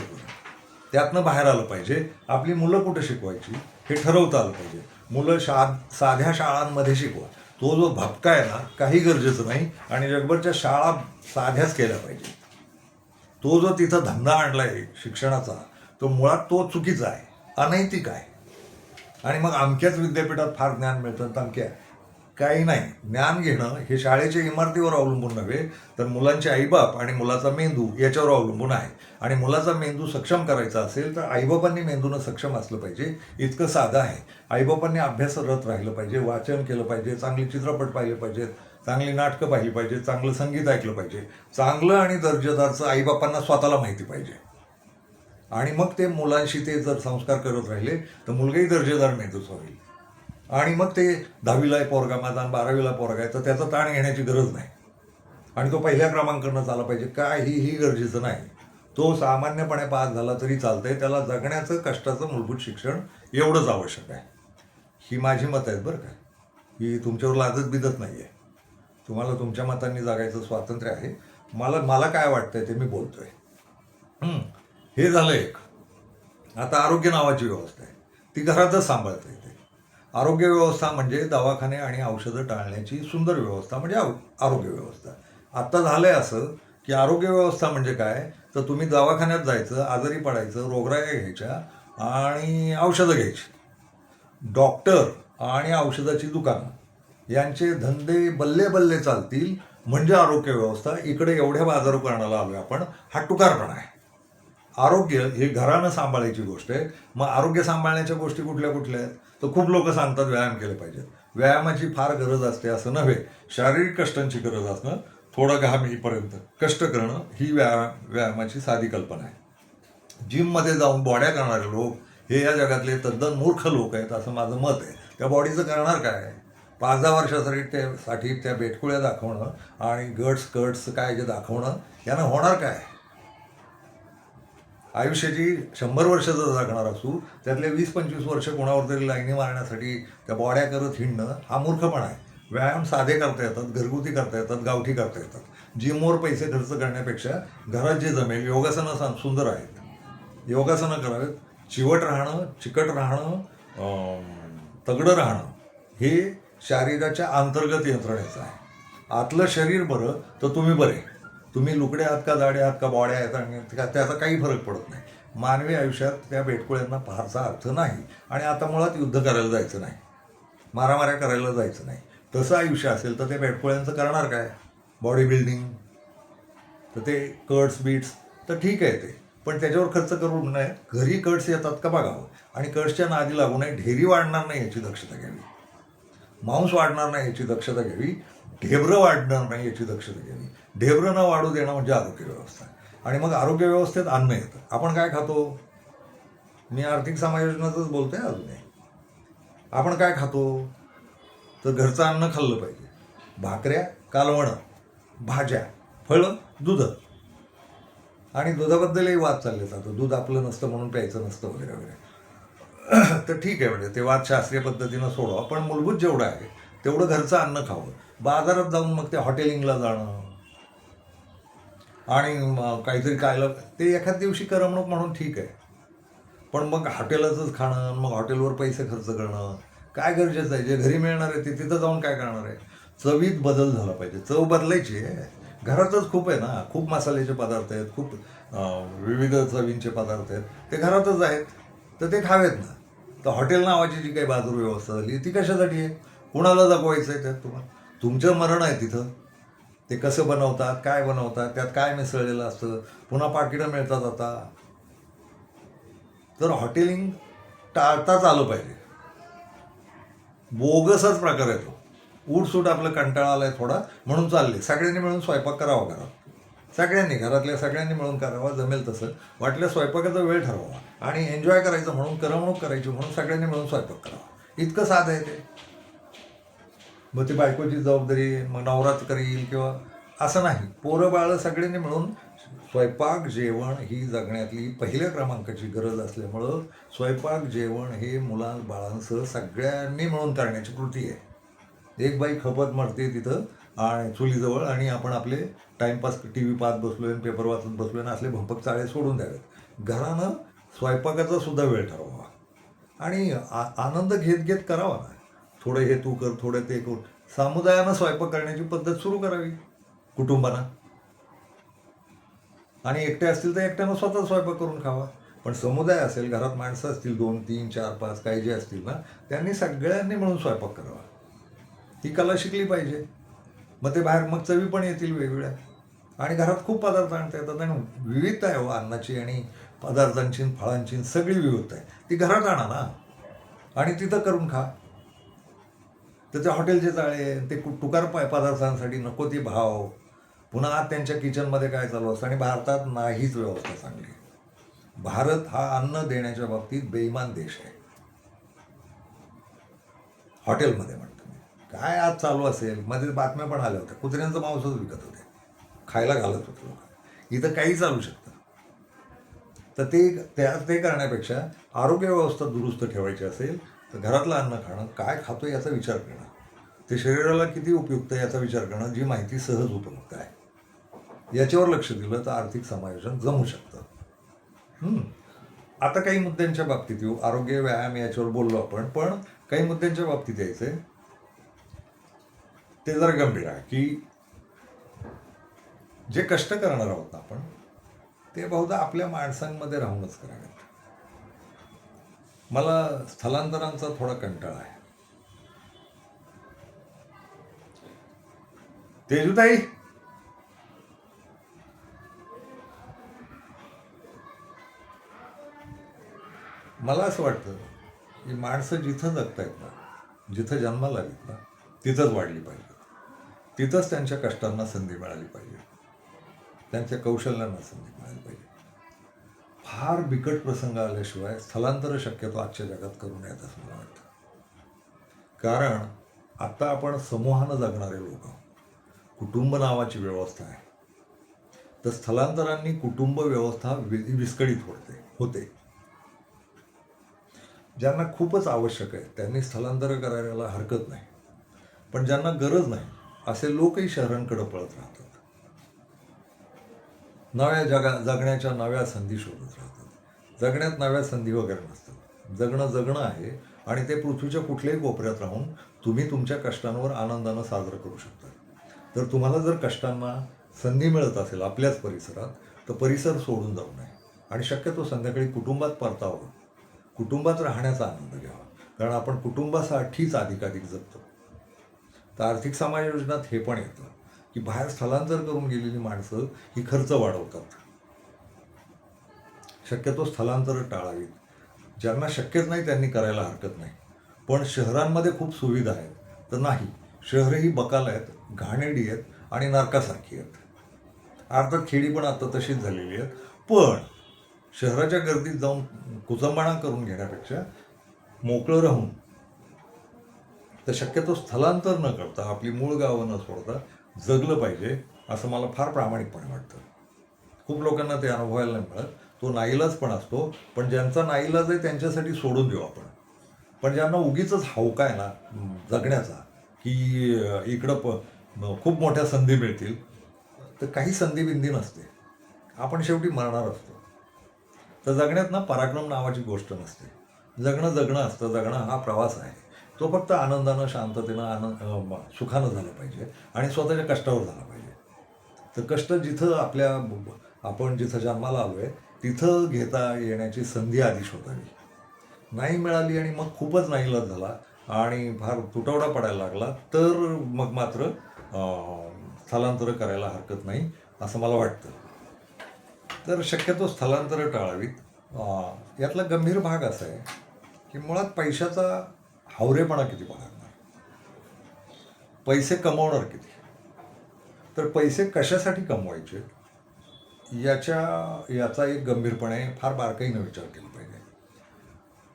त्यातनं बाहेर आलं पाहिजे. आपली मुलं कुठं शिकवायची हे ठरवता आलं पाहिजे. मुलं साध्या शाळांमध्ये शिकवा. तो जो भपका आहे ना, काही गरजेचं नाही, आणि जगभरच्या शाळा साध्याच केल्या पाहिजे. तो जो तिथं धंदा आणला आहे शिक्षणाचा, तो मुळात तो चुकीचा आहे, अनैतिक आहे. आणि मग अमक्याच विद्यापीठात फार ज्ञान मिळतं, तमक्या काही नाही. ज्ञान घेणं हे शाळेच्या इमारतीवर अवलंबून नव्हे, तर मुलांचे आईबाप आणि मुलाचा मेंदू याच्यावर अवलंबून आहे. आणि मुलाचा मेंदू सक्षम करायचा असेल तर आईबापांनी मेंदूनं सक्षम असलं पाहिजे. इतकं साधं आहे. आईबापांनी अभ्यासरत राहिलं पाहिजे, वाचन केलं पाहिजे, चांगले चित्रपट पाहिले पाहिजेत, चांगली नाटकं पाहिली पाहिजे, चांगलं संगीत ऐकलं पाहिजे. चांगलं आणि दर्जेदारचं आईबापांना स्वतःला माहिती पाहिजे. आणि मग ते मुलांशी ते जर संस्कार करत राहिले तर मुलगाही दर्जेदार मेंदूचा होईल. आणि मग ते 10वीला पोरगा माझा आणि 12वीला पोरगा आहे तर त्याचा ताण घेण्याची गरज नाही. आणि तो पहिल्या क्रमांकानं झाला पाहिजे काहीही गरजेचं नाही. तो सामान्यपणे पास झाला तरी चालतंय. त्याला जगण्याचं कष्टाचं मूलभूत शिक्षण एवढंच आवश्यक आहे. ही माझी मतं आहेत बरं का. ही तुमच्यावर लादत बिदत नाही आहे. तुम्हाला तुमच्या मतांनी जगायचं स्वातंत्र्य आहे. मला मला काय वाटतंय ते मी बोलतोय. हे झालं एक. आता आरोग्य नावाची व्यवस्था आहे ती घरातच सांभाळता येते. आरोग्य व्यवस्था म्हणजे दवाखाने आणि औषधं टाळण्याची सुंदर व्यवस्था म्हणजे आरोग्य व्यवस्था. आत्ता झालंय असं की आरोग्य व्यवस्था म्हणजे काय तर तुम्ही दवाखान्यात जायचं, आजारी पडायचं, रोगराया घ्यायच्या आणि औषधं घ्यायची. डॉक्टर आणि औषधाची दुकानं यांचे धंदे बल्ले बल्ले चालतील म्हणजे आरोग्य व्यवस्था. इकडे एवढ्या बाजारूकरणाला आलोय आपण, हा टुकारपणा आहे. आरोग्य हे घरानं सांभाळायची गोष्ट आहे. मग आरोग्य सांभाळण्याच्या गोष्टी कुठल्या कुठल्या आहेत तर खूप लोक सांगतात व्यायाम केले पाहिजेत. व्यायामाची फार गरज असते असं नव्हे. शारीरिक कष्टांची गरज असणं, थोडं घाम येईपर्यंत कष्ट करणं ही व्यायामाची साधी कल्पना आहे. जिममध्ये जाऊन बॉड्या करणारे लोक हे या जगातले तद्दन मूर्ख लोक आहेत असं माझं मत आहे. त्या बॉडीचं करणार काय? 5-10 वर्षासाठी त्या बेटकुळ्या दाखवणं आणि गट्स कट्स काय जे दाखवणं यानं होणार काय? आयुष्याची 100 वर्ष जर जगणार असू त्यातले 20-25 वर्ष कोणावर तरी लाईनी मारण्यासाठी त्या बॉड्या करत हिंडणं हा मूर्खपणा आहे. व्यायाम साधे करता येतात, घरगुती करता येतात, गावठी करता येतात. जिमवर पैसे खर्च करण्यापेक्षा घरात जे जमेल योगासनं सुंदर आहेत. योगासनं करावेत. चिवट राहणं, चिकट राहणं, तगडं राहणं हे शरीराच्या अंतर्गत यंत्रणेचं आहे. आतलं शरीर बरं तर तुम्ही बरे. तुम्ही लुकडे आहात का जाडे आहात का बॉड्या आहेत आणि त्याचा काही फरक पडत नाही. मानवी आयुष्यात त्या बेटकुळ्यांना फारसा अर्थ नाही. आणि आता मुळात युद्ध करायला जायचं नाही, मारामाऱ्या करायला जायचं नाही. तसं आयुष्य असेल तर त्या बेटकुळ्यांचं करणार काय? बॉडी बिल्डिंग तर ते कट्स बीट्स तर ठीक आहे ते, पण त्याच्यावर खर्च करू नये. घरी कट्स येतात का बघावं आणि कट्सच्या नादी लागू नये. ढेरी वाढणार नाही याची दक्षता घ्यावी, मांस वाढणार नाही याची दक्षता घ्यावी, ढेबरं वाढणार नाही याची दक्षता घ्यावी. ढेबरं न वाढू देणं म्हणजे आरोग्य व्यवस्था. आणि मग आरोग्य व्यवस्थेत अन्न येतं. आपण काय खातो? मी आर्थिक समायोजनाचंच बोलतोय अजूनही. आपण काय खातो तर घरचं अन्न खाल्लं पाहिजे. भाकऱ्या, कालवणं, भाज्या, फळं, दूध. आणि दुधाबद्दलही वाद चालले जातो. दूध आपलं नसतं म्हणून प्यायचं नसतं वगैरे वगैरे. तर ठीक आहे म्हणजे ते वाद शास्त्रीय पद्धतीनं सोडवा, पण मूलभूत जेवढं आहे तेवढं घरचं अन्न खावं. बाजारात जाऊन मग ते हॉटेलिंगला जाणं आणि काहीतरी खायला ते एखाद दिवशी करमणूक म्हणून ठीक आहे, पण मग हॉटेलाचंच खाणं, मग हॉटेलवर पैसे खर्च करणं काय गरजेचं आहे? जे घरी मिळणार आहे ते तिथं जाऊन काय करणार आहे? चवीत बदल झाला पाहिजे. चव बदलायची आहे. घरातच खूप आहे ना, खूप मसाल्याचे पदार्थ आहेत, खूप विविध चवींचे पदार्थ आहेत, ते घरातच आहेत तर ते खावेत ना. तर हॉटेल नावाची जी काही बाजार व्यवस्था झाली ती कशासाठी आहे? कुणाला जगवायचं आहे? त्यात तुम्हाला तुमचं मरण आहे तिथं. ते कसं बनवतात, काय बनवतात, त्यात काय मिसळलेलं असतं, पुन्हा पाकिटं मिळतात आता. तर हॉटेलिंग टाळताच आलं पाहिजे. बोगसच प्रकार आहे तो. उठसूट आपलं कंटाळा आलाय थोडा म्हणून चालले. सगळ्यांनी मिळून स्वयंपाक करावा घरात. सगळ्यांनी, घरातल्या सगळ्यांनी मिळून करावा. जमेल तसं वाटलं स्वयंपाकाचा वेळ ठरवावा आणि एन्जॉय करायचं म्हणून, करमणूक करायची म्हणून सगळ्यांनी मिळून स्वयंपाक करावा. इतकं साधं आहे ते. मग ती बायकोची जबाबदारी मग नवराच करील किंवा असं नाही. पोरं बाळं सगळ्यांनी मिळून स्वयंपाक जेवण ही जगण्यातली पहिल्या क्रमांकाची गरज असल्यामुळं स्वयंपाक जेवण हे बाळांसह सगळ्यांनी मिळून करण्याची कृती आहे. एक बाई खपत मरते तिथं आणि चुलीजवळ आणि आपण आपले टाईमपास टी व्ही पाहत बसलोय, पेपर वाचत बसलोय आणि असले भंपक चाळे सोडून द्यावेत. घरानं स्वयंपाकाचा सुद्धा वेळ ठरवावा आणि आनंद घेत घेत करावा ना. थोडं हे तू कर, थोडं ते कर. समुदायानं स्वयंपाक करण्याची पद्धत सुरू करावी कुटुंबानं. आणि एकटे असतील तर एकट्यानं स्वतः स्वयंपाक करून खावा. पण समुदाय असेल, घरात माणसं असतील 2, 3, 4, 5 काही जे असतील ना, त्यांनी सगळ्यांनी मिळून स्वयंपाक करावा. ही कला शिकली पाहिजे. मग ते बाहेर मग चवी पण येतील वेगवेगळ्या. आणि घरात खूप पदार्थ आणता येतात आणि विविधता आहे हो अन्नाची आणि पदार्थांची, फळांची सगळी विविधता आहे. ती घरात आणा ना आणि तिथं करून खा. तर त्या हॉटेलचे जाळे, ते टुकार पदार्थांसाठी नको ती भाव. पुन्हा त्यांच्या किचनमध्ये काय चालू असतं आणि भारतात नाहीच व्यवस्था चांगली. भारत हा अन्न देण्याच्या बाबतीत बेईमान देश आहे. हॉटेलमध्ये म्हणतो मी, काय आज चालू असेल, मध्ये बातम्या पण आल्या होत्या, कुत्र्यांचं मांसच विकत होते, खायला घालत होते लोक. इथं काही चालू शकतं. तर ते करण्यापेक्षा आरोग्य व्यवस्था दुरुस्त ठेवायची असेल तर घरातलं अन्न खाणं, काय खातो याचा विचार करणं, ते शरीराला किती उपयुक्त आहे याचा विचार करणं, जी माहिती सहज उपलब्ध आहे याच्यावर लक्ष दिलं तर आर्थिक समायोजन जमू शकतं. आता काही मुद्द्यांच्या बाबतीत येऊ. आरोग्य, व्यायाम याच्यावर बोललो आपण, पण काही मुद्द्यांच्या बाबतीत यायचंय. ते जरा गंभीर आहे की जे कष्ट करणार आहोत ना आपण, ते बहुधा आपल्या माणसांमध्ये राहूनच करावेत. मला स्थलांतरांचा थोडा कंटाळा आहे. तेजुताई, मला असं वाटतं की माणसं जिथं जगतायत ना, जिथं जन्माला आलीत ना, तिथंच वाढली पाहिजे. तिथंच त्यांच्या कष्टांना संधी मिळाली पाहिजे, त्यांच्या कौशल्यांना संधी मिळाली पाहिजे. फार बिकट प्रसंग आल्याशिवाय स्थलांतर शक्यतो आजच्या जगात करू नयेत असं मला वाटतं. कारण आता आपण समूहानं जगणारे लोक, कुटुंब नावाची व्यवस्था आहे, तर स्थलांतरांनी कुटुंब व्यवस्था विस्कळीत होते. ज्यांना खूपच आवश्यक आहे त्यांनी स्थलांतर करायला हरकत नाही, पण ज्यांना गरज नाही असे लोकही शहरांकडे पळत राहतात, नव्या जगण्याच्या नव्या संधी शोधत राहतात. जगण्यात नव्या संधी वगैरे नसतात. जगणं आहे आणि ते पृथ्वीच्या कुठल्याही कोपऱ्यात राहून तुम्ही तुमच्या कष्टांवर आनंदानं साजरं करू शकता. तर तुम्हाला जर कष्टांना संधी मिळत असेल आपल्याच परिसरात, तर परिसर सोडून जाऊ नये आणि शक्यतो संध्याकाळी कुटुंबात परतावं, कुटुंबात राहण्याचा आनंद घ्यावा. कारण आपण कुटुंबासाठीच अधिकाधिक जगतो. तर आर्थिक समायोजनात हे पण येतं की बाहेर स्थलांतर करून गेलेली माणसं ही खर्च वाढवतात. शक्यतो स्थलांतर टाळावीत. ज्यांना शक्यच नाही त्यांनी करायला हरकत नाही. पण शहरांमध्ये खूप सुविधा आहेत तर नाही, शहरं बकाल आहेत, घाणेरडी आहेत आणि नरकासारखी आहेत. अर्थात खेडी पण आता तशीच झालेली आहेत. पण शहराच्या गर्दीत जाऊन कुचंबणा करून घेण्यापेक्षा मोकळं राहून, तर शक्यतो स्थलांतर न करता आपली मूळ गावं न सोडता जगलं पाहिजे असं मला फार प्रामाणिकपणे वाटतं. खूप लोकांना ते अनुभवायला नाही मिळत. तो नाईलाज पण असतो, पण ज्यांचा नाईलाज आहे त्यांच्यासाठी सोडून देऊ आपण. पण ज्यांना उगीच हौका आहे ना जगण्याचा, की इकडं खूप मोठ्या संधी मिळतील, तर काही संधी नसते. आपण शेवटी मरणार असतो. तर जगण्यात ना पराक्रम नावाची गोष्ट नसते. जगणं असतं. जगणं हा प्रवास आहे. तो फक्त आनंदानं, शांततेनं, सुखानं झाला पाहिजे आणि स्वतःच्या कष्टावर झाला पाहिजे. तर कष्ट जिथं आपण जिथं जन्माला आलो आहे तिथं घेता येण्याची संधी आधी शोधावी. नाही मिळाली आणि मग खूपच नाईलाज झाला आणि फार तुटवडा पडायला लागला, तर मग मात्र स्थलांतर करायला हरकत नाही असं मला वाटतं. तर शक्यतो स्थलांतरं टाळावीत. यातला गंभीर भाग असा आहे की मुळात पैशाचा हावरेपणा किती बाळगणार, पैसे कमवणार किती, तर पैसे कशासाठी कमवायचे याचा एक गंभीरपणे फार बारकाईनं विचार केला पाहिजे.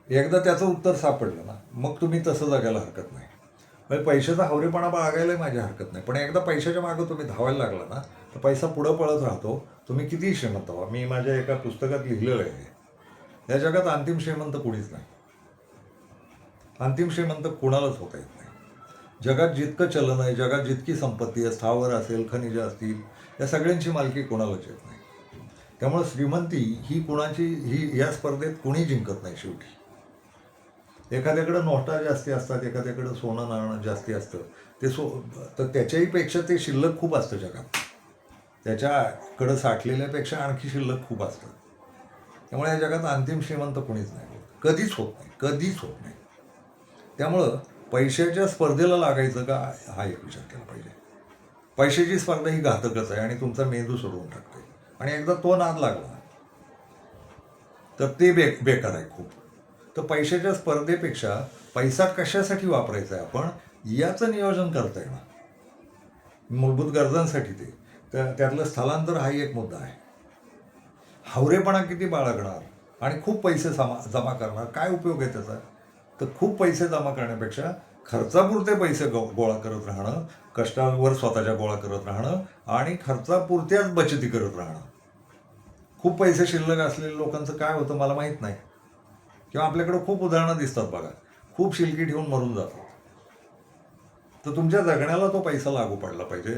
एकदा त्याचं उत्तर सापडलं ना, मग तुम्ही तसं जगायला हरकत नाही. म्हणजे पैशाचा हावरेपणा बाळगायलाही माझी हरकत नाही, पण एकदा पैशाच्या मागं तुम्ही धावायला लागला ना, तर पैसा पुढं पळत राहतो. तुम्ही कितीही श्रीमंत व्हा. मी माझ्या एका पुस्तकात लिहिलेलं आहे, या जगात अंतिम श्रीमंत कुणीच नाही. अंतिम श्रीमंत कुणालाच होता येत नाही. जगात जितकं चलन आहे, जगात जितकी संपत्ती आहे, स्थावर असेल, खनिजं असतील, या सगळ्यांची मालकी कोणालाच येत नाही. त्यामुळे श्रीमंती ही या स्पर्धेत कोणी जिंकत नाही. शेवटी एखाद्याकडं नोटा जास्ती असतात, एखाद्याकडं सोनं नाणं जास्ती असतं, तर त्याच्याही पेक्षा ते शिल्लक खूप असतं जगात. त्याच्याकडं साठलेल्यापेक्षा आणखी शिल्लक खूप असतं. त्यामुळे या जगात अंतिम श्रीमंत कोणीच नाही होत, कधीच होत नाही. त्यामुळं पैशाच्या स्पर्धेला लागायचं का हा एक विचार केला पाहिजे. पैशाची स्पर्धा ही घातकच आहे आणि तुमचा मेंदू सोडवून टाकते. आणि एकदा तो नाद लागला तर ते बेकार आहे खूप. तर पैशाच्या स्पर्धेपेक्षा पैसा कशासाठी वापरायचा आहे आपण याचं नियोजन करता येणार, मूलभूत गरजांसाठी. त्यातलं स्थलांतर हा एक मुद्दा आहे. हावरेपणा किती बाळगणार आणि खूप पैसे जमा करणार, काय उपयोग आहे त्याचा? तर खूप पैसे जमा करण्यापेक्षा खर्चापुरते पैसे गोळा करत राहणं, कष्टावर स्वतःच्या गोळा करत राहणं आणि खर्चापुरत्याच बचती करत राहणं. खूप पैसे शिल्लक असलेल्या लोकांचं काय होतं मला माहीत नाही, किंवा आपल्याकडे खूप उदाहरणं दिसतात बघा, खूप शिलकी ठेवून मरून जातात. तर तुमच्या जगण्याला तो पैसा लागू पडला पाहिजे,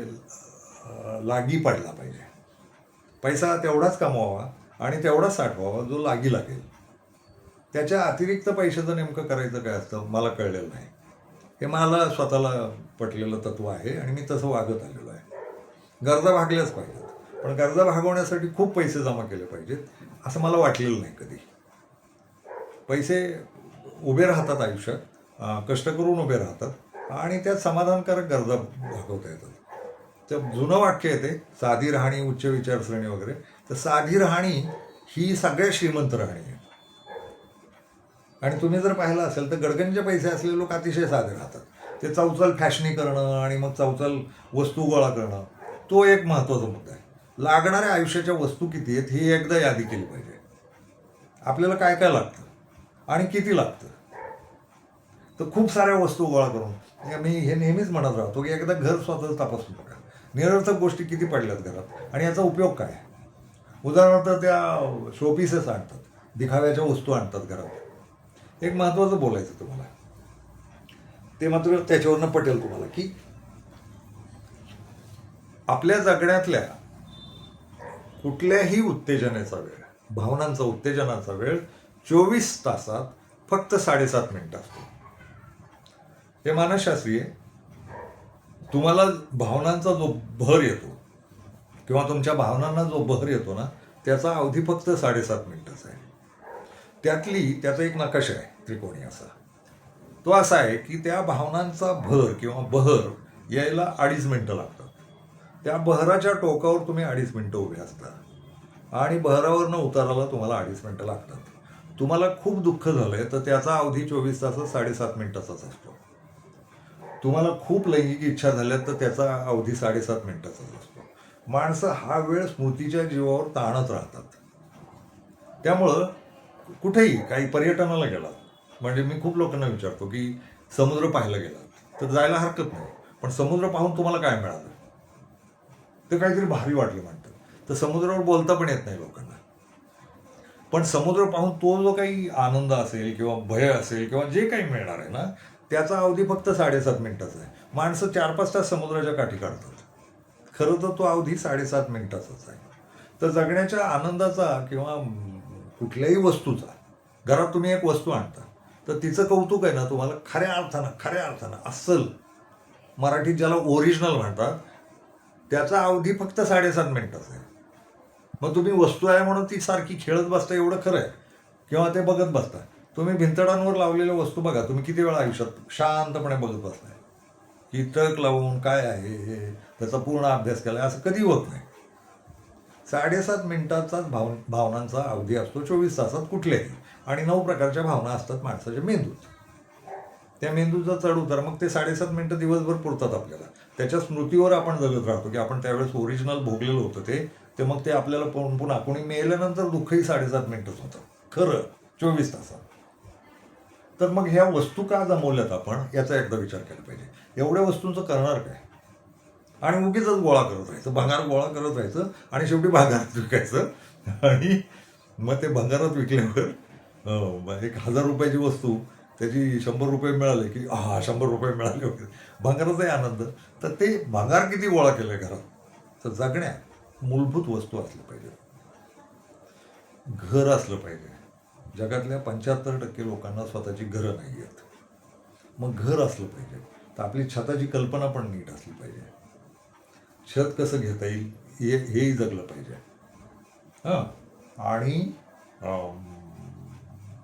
लागी पडला पाहिजे. पैसा तेवढाच कमवावा आणि तेवढाच साठवावा जो लागी लागेल. त्याच्या अतिरिक्त पैशाचं नेमकं करायचं काय असतं मला कळलेलं नाही. हे मला स्वतःला पटलेलं तत्व आहे आणि मी तसं वागत आलेलो आहे. गरजा भागल्याच पाहिजेत, पण गरजा भागवण्यासाठी खूप पैसे जमा केले पाहिजेत असं मला वाटलेलं नाही कधी. पैसे उभे राहतात आयुष्यात, कष्ट करून उभे राहतात आणि त्यात समाधानकारक गरजा भागवता येतात. तर जुनं वाक्य आहे ते, साधी राहणी उच्च विचारसरणी वगैरे. तर साधी राहणी ही सगळ्यात श्रीमंत राहणी आहे. आणि तुम्ही जर पाहिलं असेल तर गडगंज पैसे असलेले लोक अतिशय साधे राहतात. ते चवचल फॅशनी करणं आणि मग चवचल वस्तू गोळा करणं, तो एक महत्त्वाचा मुद्दा आहे. लागणाऱ्या आयुष्याच्या वस्तू किती आहेत ही एकदा यादी केली पाहिजे. आपल्याला काय काय लागतं आणि किती लागतं. तर खूप साऱ्या वस्तू गोळा करून मी हे नेहमीच म्हणत राहतो की एकदा घर स्वतःच तपासून बघा. निरर्थक गोष्टी किती पडल्यात घरात आणि याचा उपयोग काय. उदाहरणार्थ त्या शोपीसेस आणतात, दिखाव्याच्या वस्तू आणतात घरात. एक महत्त्वाचं बोलायचं तुम्हाला, ते मात्र त्याच्यावरनं पटेल तुम्हाला, की आपल्या जगण्यातल्या कुठल्याही उत्तेजनेचा वेळ, भावनांचा उत्तेजनाचा वेळ 24 तासात फक्त 7.5 मिनिटं असतो. हे मानसशास्त्रीय. तुम्हाला भावनांचा जो भर येतो किंवा तुमच्या भावनांना जो बहर येतो ना, त्याचा अवधी फक्त 7.5 मिनिटाचा आहे. त्याचा एक नकाशा आहे त्रिकोणी असा. तो असा आहे की त्या भावनांचा भर किंवा बहर यायला 2.5 मिनिटं लागतात. त्या बहराच्या टोकावर तुम्ही 2.5 मिनिटं उभे असता आणि बहरावरनं उताराला तुम्हाला 2.5 मिनिटं लागतात. तुम्हाला खूप दुःख झालंय तर त्याचा अवधी 24 तासात 7.5 मिनिटाचाच असतो. तुम्हाला खूप लैंगिक इच्छा झाल्या तर त्याचा अवधी 7.5 मिनिटाचाच असतो. माणसं हा वेळ स्मृतीच्या जीवावर ताणत राहतात. त्यामुळं कुठेही काही पर्यटनाला गेला, म्हणजे मी खूप लोकांना विचारतो की समुद्र पाहायला गेला तर जायला हरकत नाही, पण समुद्र पाहून तुम्हाला काय मिळालं, ते काहीतरी भारी वाटलं म्हणतात. तर समुद्रावर बोलता पण येत नाही लोकांना. पण समुद्र पाहून तो जो काही आनंद असेल किंवा भय असेल किंवा जे काही मिळणार आहे ना, त्याचा अवधी फक्त 7.5 मिनिटाचा आहे. माणसं 4-5 तास समुद्राच्या काठी काढतात. खरं तर तो अवधी 7.5 मिनिटाचाच आहे. तर जगण्याच्या आनंदाचा किंवा कुठल्याही वस्तूचा, घरात तुम्ही एक वस्तू आणता तर तिचं कौतुक आहे ना तुम्हाला खऱ्या अर्थानं अस्सल, मराठीत ज्याला ओरिजिनल म्हणतात, त्याचा अवधी फक्त 7.5 मिनिटाचा आहे. मग तुम्ही वस्तू आहे म्हणून ती सारखी खेळत बसता एवढं खरं आहे, किंवा ते बघत बसता. तुम्ही भिंतडांवर लावलेल्या वस्तू बघा, तुम्ही किती वेळा आयुष्यात शांतपणे बघत बसताय की टक लावून काय आहे हे, त्याचा पूर्ण अभ्यास केला असं कधी होत नाही. 7.5 मिनिटाचाच भावनांचा अवधी असतो 24 तासात कुठल्याही. आणि 9 प्रकारच्या भावना असतात माणसाच्या मेंदूत. त्या मेंदूचा चढ उतार, मग ते 7.5 मिनिटं दिवसभर पुरतात आपल्याला. त्याच्या स्मृतीवर आपण जगत राहतो की आपण त्यावेळेस ओरिजिनल भोगलेलं होतं ते मग ते आपल्याला पुन्हा कोणी मेल्यानंतर दुःखही 7.5 मिनिटच होतं खरं 24 तासात. तर मग ह्या वस्तू का जमवल्यात आपण याचा एकदा विचार केला पाहिजे. एवढ्या वस्तूंचं करणार काय, आणि उगीच गोळा करत राहायचं, भंगार गोळा करत राहायचं आणि शेवटी भांगारात विकायचं. आणि मग ते भंगारात विकल्यावर 1,000 रुपयाची वस्तू त्याची 100 रुपये मिळाले की 100 रुपये मिळाले वगैरे, भंगाराचाही आनंद. तर ते भंगार किती गोळा केलं घरात. तर जगण्यात मूलभूत वस्तू असल्या पाहिजे. घर असलं पाहिजे. जगातल्या 75% लोकांना स्वतःची घरं नाही आहेत. मग घर असलं पाहिजे. तर आपली छताची कल्पना पण नीट असली पाहिजे. छत कसं घेता येईल हेही जगलं पाहिजे. आणि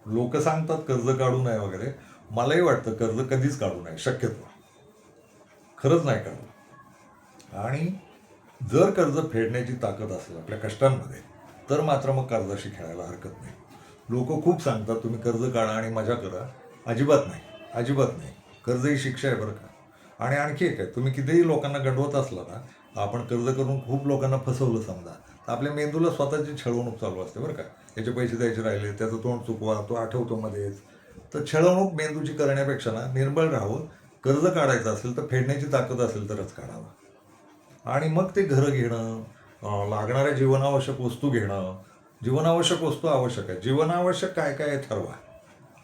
लोक सांगतात कर्ज काढू नये वगैरे, मलाही वाटतं कर्ज कधीच काढू नये शक्यतो, खरंच नाही काढू. आणि जर कर्ज फेडण्याची ताकद असेल आपल्या कष्टांमध्ये तर मात्र मग कर्जाशी खेळायला हरकत नाही. लोक खूप सांगतात तुम्ही कर्ज काढा आणि मजा करा. अजिबात नाही. कर्ज ही शिक्षा आहे बरं का. आणि आणखी एक आहे, तुम्ही कितीही लोकांना गंडवत असला ना, आपण कर्ज करून खूप लोकांना फसवलं समजा, तर आपल्या मेंदूला स्वतःची छळवणूक चालू असते बरं का. याचे पैसे द्यायचे राहिले, त्याचं तोंड चुकवा, तो आठवतो मध्येच. तर छळवणूक मेंदूची करण्यापेक्षा ना निर्बळ राहावं. कर्ज काढायचं असेल तर फेडण्याची ताकद असेल तरच काढावं. आणि मग ते घरं घेणं, लागणाऱ्या जीवनावश्यक वस्तू घेणं. जीवनावश्यक वस्तू आवश्यक आहे. जीवनावश्यक काय काय आहे ठरवा.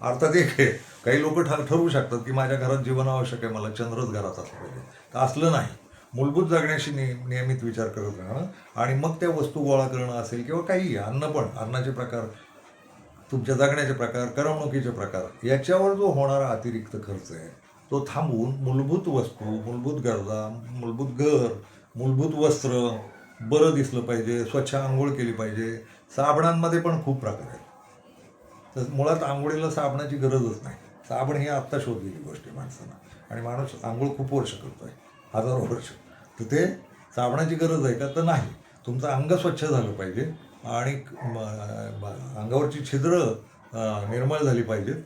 अर्थात एक आहे, काही लोक ठरवू शकतात की माझ्या घरात जीवनावश्यक आहे, मला चंद्रच घरात असलं पाहिजे. तर असलं नाही. मूलभूत जगण्याशी नियमित विचार करत राहणं आणि मग त्या वस्तू गोळा करणं असेल किंवा काही अन्न, पण अन्नाचे प्रकार, तुमच्या जगण्याचे प्रकार, करमणुकीचे प्रकार, याच्यावर जो होणारा अतिरिक्त खर्च आहे तो थांबवून मूलभूत वस्तू, मूलभूत गरजा, मूलभूत घर, मूलभूत वस्त्र, बरं दिसलं पाहिजे, स्वच्छ आंघोळ केली पाहिजे. साबणांमध्ये पण खूप प्रकार आहेत. तर मुळात आंघोळीला साबणाची गरजच नाही. साबण ही आत्ता शोधलेली गोष्ट आहे माणसानं, आणि माणूस आंघोळ खूप वर्ष करतोय, हजारो वर्ष. तर ते साबणाची गरज आहे का? तर नाही. तुमचं अंग स्वच्छ झालं पाहिजे आणि अंगावरची छिद्र निर्मळ झाली पाहिजेत,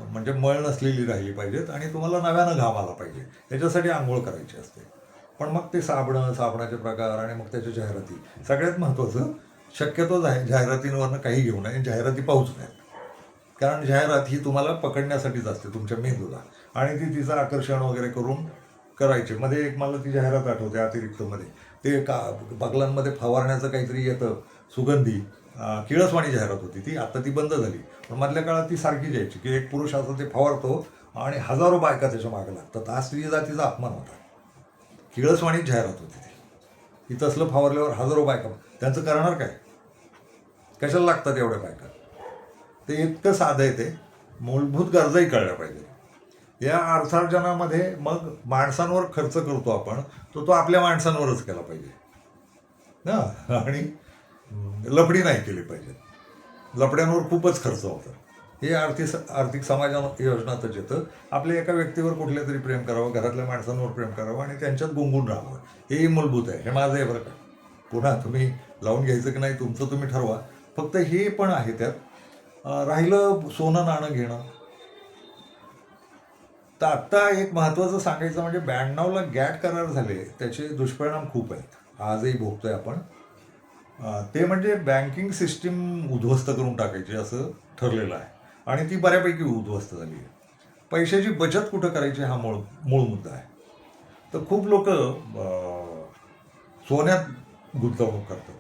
म्हणजे मळ नसलेली राहिली पाहिजेत, आणि तुम्हाला नव्यानं घाम आला पाहिजे. याच्यासाठी आंघोळ करायची असते. पण मग ते साबणं, साबणाचे प्रकार आणि मग त्याच्या जाहिराती. सगळ्यात महत्त्वाचं, शक्यतो जाहिरातींवरनं काही घेऊ नये, जाहिराती पाहूच नये. कारण जाहिरात ही तुम्हाला पकडण्यासाठीच असते, तुमच्या मेंदूला, आणि ती तिचं आकर्षण वगैरे करून करायचे. मध्ये एक मला ती जाहिरात आठवते अतिरिक्तमध्ये, ते बागलांमध्ये फवारण्याचं काहीतरी येतं, सुगंधी, किळसवाणी जाहिरात होती ती. आता ती बंद झाली, पण मधल्या काळात ती सारखी जायची की एक पुरुष असं ते फवारतो आणि हजारो बायका त्याच्या मागे लागतात. हा स्त्री जातीचा अपमान होता. किळसवाणी जाहिरात होती ती तसलं फवारल्यावर हजारो बायका. त्यांचं करणार काय? कशाला लागतात एवढ्या बायका? ते इतकं साधं आहे. ते मूलभूत गरजाही कळल्या पाहिजे. या अर्थार्जनामध्ये मग माणसांवर खर्च करतो आपण, तो आपल्या माणसांवरच केला पाहिजे ना. आणि लफडी नाही केली पाहिजे. लफड्यांवर खूपच खर्च होतो. हे आर्थिक समाज योजनातच येतं. आपल्या एका व्यक्तीवर कुठल्या तरी प्रेम करावं, घरातल्या माणसांवर प्रेम करावं आणि त्यांच्यात गुंगून राहावं. हेही मूलभूत आहे. हे माझं आहे बरं का. पुन्हा तुम्ही लावून घ्यायचं की नाही तुमचं तुम्ही ठरवा. फक्त हे पण आहे त्यात. राहिलं सोनं नाणं घेणं, तर आत्ता एक महत्त्वाचं सांगायचं म्हणजे 92ला गॅट करार झाले, त्याचे दुष्परिणाम खूप आहेत, आजही भोगतोय आपण. ते म्हणजे बँकिंग सिस्टीम उद्ध्वस्त करून टाकायची असं ठरलेलं आहे, आणि ती बऱ्यापैकी उद्ध्वस्त झाली आहे. पैशाची बचत कुठं करायची हा मूळ मुद्दा आहे. तर खूप लोक सोन्यात गुंतवणूक करतात.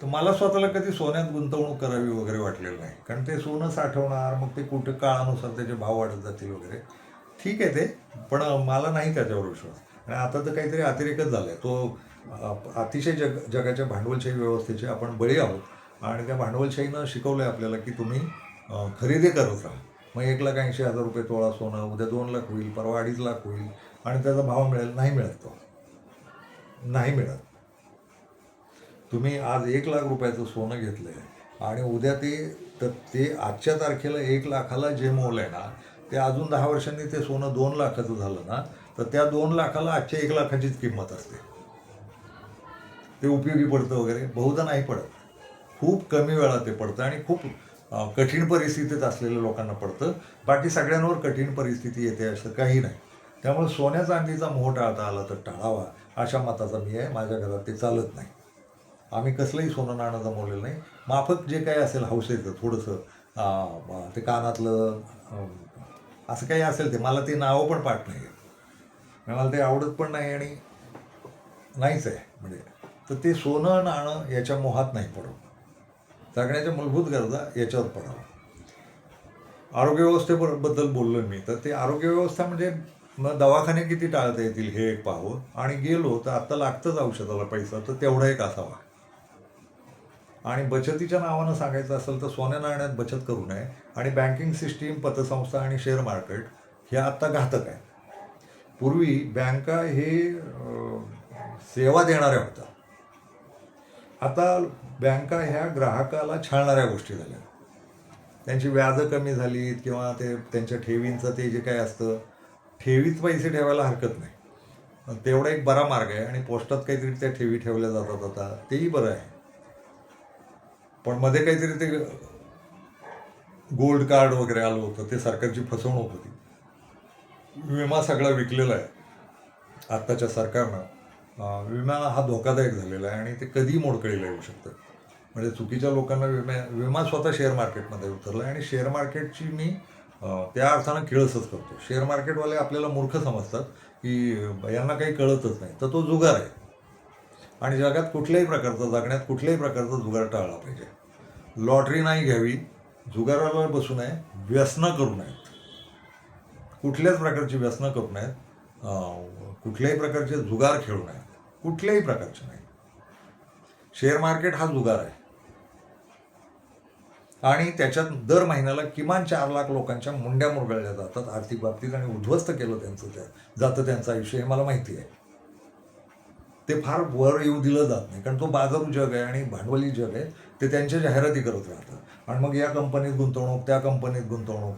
तर मला स्वतःला कधी सोन्यात गुंतवणूक करावी वगैरे वाटलेलं नाही, कारण ते सोनं साठवणार, मग ते कुठे काळानुसार त्याचे भाव वाढत जातील वगैरे. ठीक आहे ते, पण मला नाही त्याच्यावर विश्वास. आणि आता तर काहीतरी अतिरेकच झाला आहे तो. अतिशय जगाच्या भांडवलशाही व्यवस्थेचे आपण बळी आहोत, आणि त्या भांडवलशाहीनं शिकवलं आहे आपल्याला की तुम्ही खरेदी करत राहा. मग 1,80,000 रुपये तोळा सोनं उद्या 2 लाख होईल, परवा 2.5 लाख होईल, आणि त्याचा भाव मिळेल? नाही मिळत. तो नाही मिळत. तुम्ही आज 1 लाख रुपयाचं सोनं घेतलं आहे आणि उद्या ते आजच्या तारखेला 1 लाखाला जे मोल आहे ना, ते अजून 10 वर्षांनी ते सोनं 2 लाखाचं झालं ना, तर त्या 2 लाखाला आजच्या 1 लाखाचीच किंमत असते. ते उपयोगी पडतं वगैरे? बहुधा नाही पडत. खूप कमी वेळा ते पडतं, आणि खूप कठीण परिस्थितीत असलेल्या लोकांना पडतं. बाकी सगळ्यांवर कठीण परिस्थिती येते असं काही नाही. त्यामुळे सोन्या चांदीचा मोह टाळता आला तर टाळावा, अशा मताचा मी आहे. माझ्या घरात ते चालत नाही. आम्ही कसलंही सोनं नाणं जमवलेलं नाही. माफक जे काही असेल हौसेचं थोडंसं, ते कानातलं, असं काही असेल ते, मला ते नावं पण पाठ नाही आहे, मला ते आवडत पण नाही आणि नाहीच आहे म्हणजे. तर ते सोनं नाणं याच्या मोहात नाही पडावं. जगण्याच्या मूलभूत गरजा याच्यावर पडावं. आरोग्यव्यवस्थेबद्दल बोललो मी, तर ते आरोग्यव्यवस्था म्हणजे मग दवाखाने किती टाळता येतील हे एक पाहावं. आणि गेलो तर आत्ता लागतंच औषधाला पैसा, तर तेवढा एक असावा. आणि बचतीच्या नावानं सांगायचं असेल तर सोन्या नाण्यात बचत करू नये. आणि बँकिंग सिस्टीम, पतसंस्था आणि शेअर मार्केट हे आत्ता घातक आहे. पूर्वी बँका हे सेवा देणाऱ्या होत्या. आता बँका ह्या ग्राहकाला छळणाऱ्या गोष्टी झाल्या. त्यांची व्याजं कमी झालीत, किंवा ते त्यांच्या ठेवींचं ते जे काय असतं, ठेवीत पैसे ठेवायला हरकत नाही, तेवढा एक बरा मार्ग आहे. आणि पोस्टात काहीतरी त्या ठेवी ठेवल्या जातात आता, तेही बरं आहे. पण मध्ये काहीतरी ते गोल्ड कार्ड वगैरे आलं होतं, ते सरकारची फसवणूक होती. विमा सगळा विकलेला आहे आत्ताच्या सरकारनं. विमा हा धोकादायक झालेला आहे आणि ते कधी मोडकळीला येऊ शकतं. म्हणजे चुकीच्या लोकांना विमा स्वतः शेअर मार्केटमध्ये उतरला आहे आणि शेअर मार्केटची मी त्या अर्थानं किळसच करतो. शेअर मार्केटवाले आपल्याला मूर्ख समजतात की यांना काही कळतच नाही, तर तो जुगार आहे. आणि जगात कुठल्याही प्रकारचा, जगण्यात कुठल्याही प्रकारचा जुगार टाळला पाहिजे. लॉटरी नाही घ्यावी, जुगाराला बसू नये, व्यसनं करू नयेत, कुठल्याच प्रकारची व्यसनं करू नयेत, कुठल्याही प्रकारचे जुगार खेळू नयेत, कुठल्याही प्रकारचे नाही. शेअर मार्केट हा जुगार आहे आणि त्याच्यात दर महिन्याला किमान 4 लाख लोकांच्या मुंड्या मुरगळल्या जातात आर्थिक बाबतीत आणि उद्ध्वस्त केलं जातं त्यांचं आयुष्य, हे मला माहिती आहे. ते फार वर येऊ दिलं जात नाही, कारण तो बाजारू जग आहे आणि भांडवली जग आहे. ते त्यांच्या जाहिराती करत राहतात आणि मग या कंपनीत गुंतवणूक, त्या कंपनीत गुंतवणूक.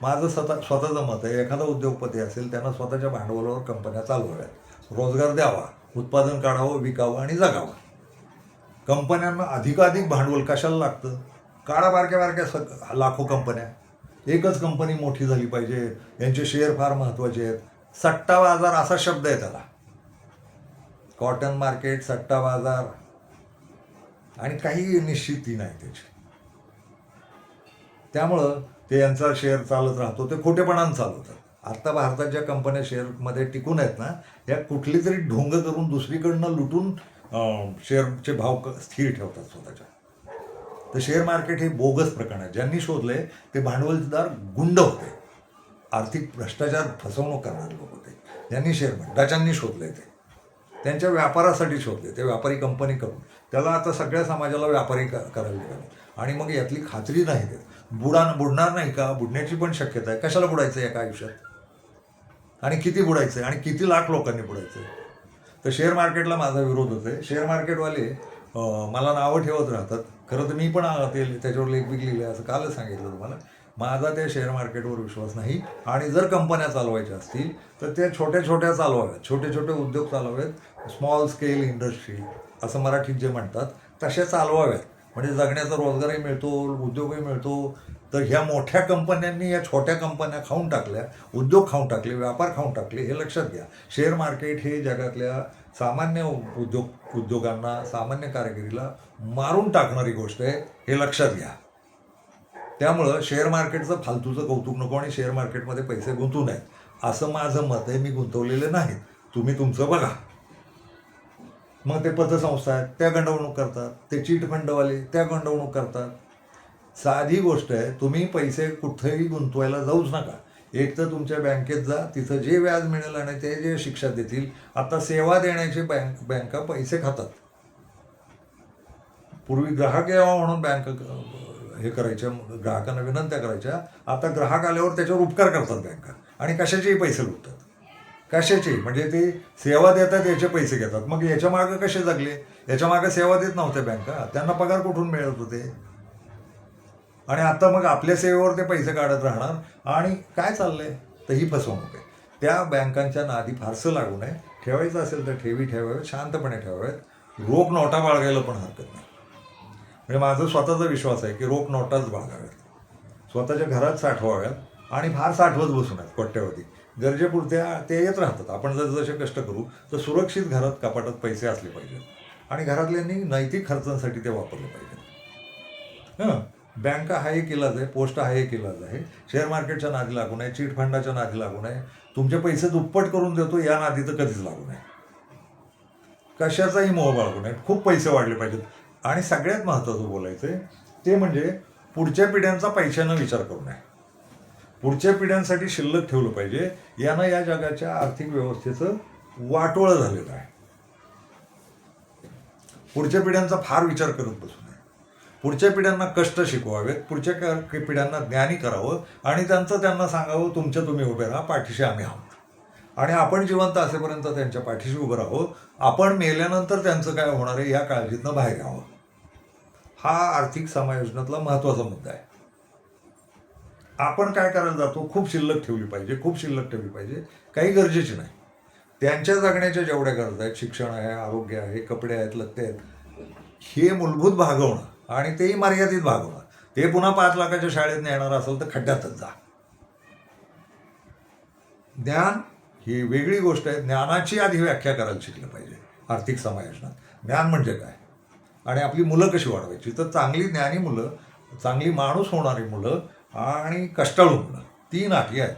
माझं स्वतःचं मत आहे, एखादा उद्योगपती असेल त्यानं स्वतःच्या भांडवलावर कंपन्या चालवाव्यात, रोजगार द्यावा, उत्पादन काढावं, विकावं आणि जगावं. कंपन्यांना अधिकाधिक भांडवल कशाला लागतं? काढा बारक्या बारक्या लाखो कंपन्या, एकच कंपनी मोठी झाली पाहिजे, यांचे शेअर फार महत्त्वाचे आहेत. सट्टा बाजार असा शब्द आहे त्याला. कॉटन मार्केट, सट्टा बाजार आणि काही निश्चिती नाही त्याची. त्यामुळं ते यांचा शेअर चालत राहतो, ते खोटेपणानं चालवतात. आता भारतात ज्या कंपन्या शेअरमध्ये टिकून आहेत ना, या कुठली तरी ढोंग करून दुसरीकडनं लुटून शेअरचे भाव स्थिर ठेवतात स्वतःच्या. तर शेअर मार्केट हे बोगस प्रकरण आहे. ज्यांनी शोधले ते भांडवलदार गुंड होते, आर्थिक भ्रष्टाचार, फसवणूक करणारे लोक होते. ज्यांनी शेअर भ्रष्टाचारांनी शोधले ते त्यांच्या व्यापारासाठी शोधले. ते व्यापारी कंपनी करून त्याला आता सगळ्या समाजाला व्यापारी करायला निघाले आणि मग यातली खात्री नाही देत. बुडणार नाही का? बुडण्याची पण शक्यता आहे. कशाला बुडायचं एका आयुष्यात आणि किती बुडायचं आणि किती लाख लोकांनी बुडायचं? तर शेअर मार्केटला माझा विरोध होतोय. शेअर मार्केटवाले मला नावं ठेवत राहतात. खरं तर मी पण त्याच्यावर लेख लिहिले, असं कालच सांगितलं तुम्हाला. माझा त्या शेअर मार्केटवर विश्वास नाही आणि जर कंपन्या चालवायच्या असतील तर त्या छोट्या छोट्या चालवाव्यात, छोटे छोटे उद्योग चालवावेत, स्मॉल स्केल इंडस्ट्री असं मराठीत जे म्हणतात तसे चालवाव्यात. म्हणजे जगण्याचा रोजगारही मिळतो, उद्योगही मिळतो. तर ह्या मोठ्या कंपन्यांनी या छोट्या कंपन्या खाऊन टाकल्या, उद्योग खाऊन टाकले, व्यापार खाऊन टाकले, हे लक्षात घ्या. शेअर मार्केट हे जगातल्या सामान्य उद्योगांना, सामान्य कारागिरीला मारून टाकणारी गोष्ट आहे, हे लक्षात घ्या. त्यामुळं शेअर मार्केटचं फालतूचं कौतुक नको आणि शेअर मार्केटमध्ये पैसे गुंतवू नयेत असं माझं मत आहे. मी गुंतवलेले नाहीत, तुम्ही तुमचं बघा. मग ते पतसंस्था आहेत त्या गंडवणूक करतात, ते चिट फंडवाले त्या गंडवणूक करतात. साधी गोष्ट आहे, तुम्ही पैसे कुठेही गुंतवायला जाऊच नका. एक तर तुमच्या बँकेत जा, तिथं जे व्याज मिळेल आणि ते जे शिक्षा देतील. आता सेवा देण्याचे बँका पैसे खातात. पूर्वी ग्राहक यावा म्हणून बँक हे करायच्या, ग्राहकांना विनंत्या करायच्या. आता ग्राहक आल्यावर त्याच्यावर उपकार करतात बँका आणि कशाचेही पैसे लुटतात. कशाचे? म्हणजे ते सेवा देतात, याचे पैसे घेतात. मग याच्या मागं कसे जगले? याच्या मागं सेवा देत नव्हत्या बँका, त्यांना पगार कुठून मिळत होते? आणि आता मग आपल्या सेवेवर ते पैसे काढत राहणार आणि काय चाललंय? तर ही फसवणूक आहे. त्या बँकांच्या नादी फारसं लागू नये. ठेवायचं असेल तर ठेवी ठेवाव्यात, शांतपणे ठेवाव्यात. रोख नोटा बाळगायला पण हरकत नाही. म्हणजे माझा स्वतःचा विश्वास आहे की रोख नोटाच बाळगाव्यात, स्वतःच्या घरात साठवाव्यात आणि फार साठवत बसू नयेत. कोट्यवधी गरजेपुरत्या ते येत राहतात. आपण जर जसे कष्ट करू तर सुरक्षित घरात कपाटात पैसे असले पाहिजेत आणि घरातल्यांनी नैतिक खर्चांसाठी ते वापरले पाहिजेत. बँका हा एक इलाज आहे, पोस्ट हा एक इलाज आहे. शेअर मार्केटच्या नादी लागू नये, चिट फंडाच्या नादी लागू नये. तुमचे पैसे दुप्पट करून देतो या नादी तर कधीच लागू नये. कशाचाही मोह बाळगू नये. खूप पैसे वाढले पाहिजेत. आणि सगळ्यात महत्त्वाचं बोलायचं आहे ते म्हणजे पुढच्या पिढ्यांचा पैशानं विचार करू नये. पुढच्या पिढ्यांसाठी शिल्लक ठेवलं पाहिजे. यानं या जगाच्या आर्थिक व्यवस्थेचं वाटोळं झालेलं आहे. पुढच्या पिढ्यांचा फार विचार करत बसू नये. पुढच्या पिढ्यांना कष्ट शिकवावेत, पुढच्या पिढ्यांना ज्ञानी करावं आणि त्यांना सांगावं, तुमच्या तुम्ही उभे राहा, पाठीशी आम्ही आहोत. आणि आपण जिवंत असेपर्यंत त्यांच्या पाठीशी उभं राहावं. आपण मेल्यानंतर त्यांचं काय होणार आहे या काळजीतनं बाहेर यावं. हा आर्थिक समायोजनातला महत्त्वाचा मुद्दा आहे. आपण काय करायला जातो? खूप शिल्लक ठेवली पाहिजे, खूप शिल्लक ठेवली पाहिजे. काही गरजेची नाही. त्यांच्या जगण्याच्या जेवढ्या गरजा आहेत, शिक्षण आहे, आरोग्य आहे, कपडे आहेत, लत्ते आहेत, हे मूलभूत भागवणं आणि तेही मर्यादित भागवणं. ते पुन्हा 5 लाखाच्या शाळेत नेणार असेल तर खड्ड्यातच जा. ज्ञान ही वेगळी गोष्ट आहे. ज्ञानाची आधी व्याख्या करायला शिकलं पाहिजे आर्थिक समायोजनात. ज्ञान म्हणजे काय आणि आपली मुलं कशी वाढवायची. तर चांगली ज्ञानी मुलं, चांगली माणूस होणारी मुलं आणि कष्टाळू मुलं, 3 अटी आहेत.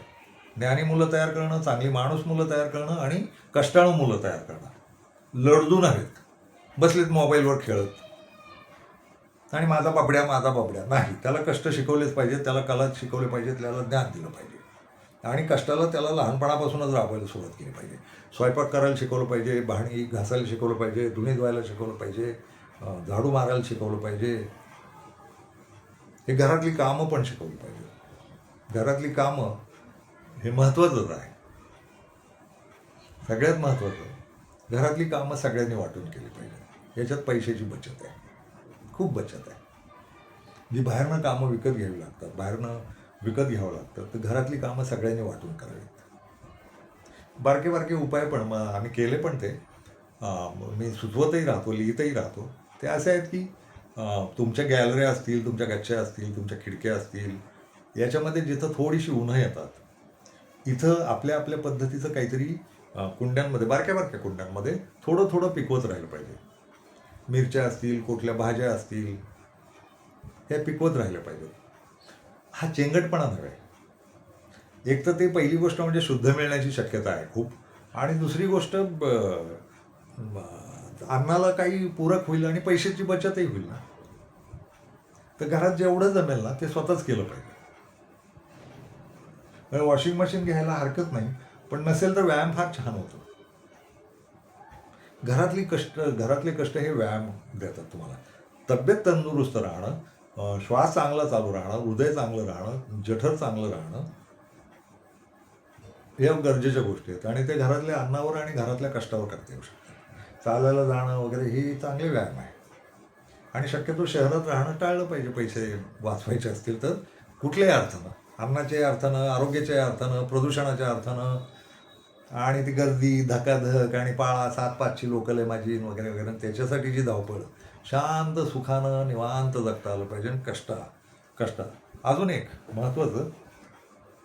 ज्ञानी मुलं तयार करणं, चांगली माणूस मुलं तयार करणं आणि कष्टाळू मुलं तयार करणं. लढदू नव्हेत, बसलेत मोबाईलवर खेळत आणि माझा बाबड्या नाही. त्याला कष्ट शिकवलेच पाहिजेत, त्याला कला शिकवले पाहिजेत, त्याला ज्ञान दिलं पाहिजे आणि कष्टाला त्याला लहानपणापासूनच राबवायला सुरुवात केली पाहिजे. स्वयंपाक करायला शिकवलं पाहिजे, भांडी घासायला शिकवलं पाहिजे, धुणी धुवायला शिकवलं पाहिजे, झाडू मारायला शिकवलं पाहिजे. हे घरातली कामं पण शिकवली पाहिजे. घरातली कामं हे महत्त्वाचंच आहे. सगळ्यात महत्त्वाचं, घरातली कामं सगळ्यांनी वाटून केली पाहिजे. याच्यात पैशाची बचत आहे, खूप बचत आहे. जी बाहेरनं कामं विकत घ्यावी लागतात, बाहेरनं विकत घ्यावं लागतं, तर घरातली कामं सगळ्यांनी वाटून करावीत. बारके बारके उपाय पण मग आम्ही केले पण ते मी सुचवतही राहतो, लिहितही राहतो. ते असे आहेत की तुमच्या गॅलऱ्या असतील, तुमच्या गच्च्या असतील, तुमच्या खिडक्या असतील, याच्यामध्ये जिथं थोडीशी उन्हं येतात, इथं आपल्या आपल्या पद्धतीचं काहीतरी कुंड्यांमध्ये, बारक्या बारक्या कुंड्यांमध्ये थोडं थोडं पिकवत राहिलं पाहिजे. मिरच्या असतील, कुठल्या भाज्या असतील, हे पिकवत राहिलं पाहिजे. हा चेंगटपणा नव्हे. एक तर ते पहिली गोष्ट म्हणजे शुद्ध मिळण्याची शक्यता आहे खूप, आणि दुसरी गोष्ट अन्नाला काही पूरक होईल आणि पैशाची बचतही होईल ना. तर घरात जेवढं जमेल ना ते स्वतःच केलं पाहिजे. वॉशिंग मशीन घ्यायला हरकत नाही, पण नसेल तर व्यायाम फार छान होतो. घरातले कष्ट हे व्यायाम देतात तुम्हाला. तब्येत तंदुरुस्त राहणं, श्वास चांगला चालू राहणं, हृदय चांगलं राहणं, जठर चांगलं राहणं, या गरजेच्या गोष्टी आहेत. आणि ते घरातल्या अन्नावर आणि घरातल्या कष्टावर करता येऊ शकतात. चालायला जाणं वगैरे ही चांगले व्यायाम आहे. आणि शक्यतो शहरात राहणं टाळलं पाहिजे. पैसे वाचवायचे असतील तर कुठल्याही अर्थानं, अन्नाच्या अर्थानं, आरोग्याच्या अर्थानं, प्रदूषणाच्या अर्थानं, आणि ती गर्दी, धकाधक आणि पाळा 7-5ची लोकल आहे माझी वगैरे वगैरे, त्याच्यासाठी जी धावपळ. शांत सुखानं निवांत जगता आलं पाहिजे. आणि कष्ट अजून एक महत्त्वाचं,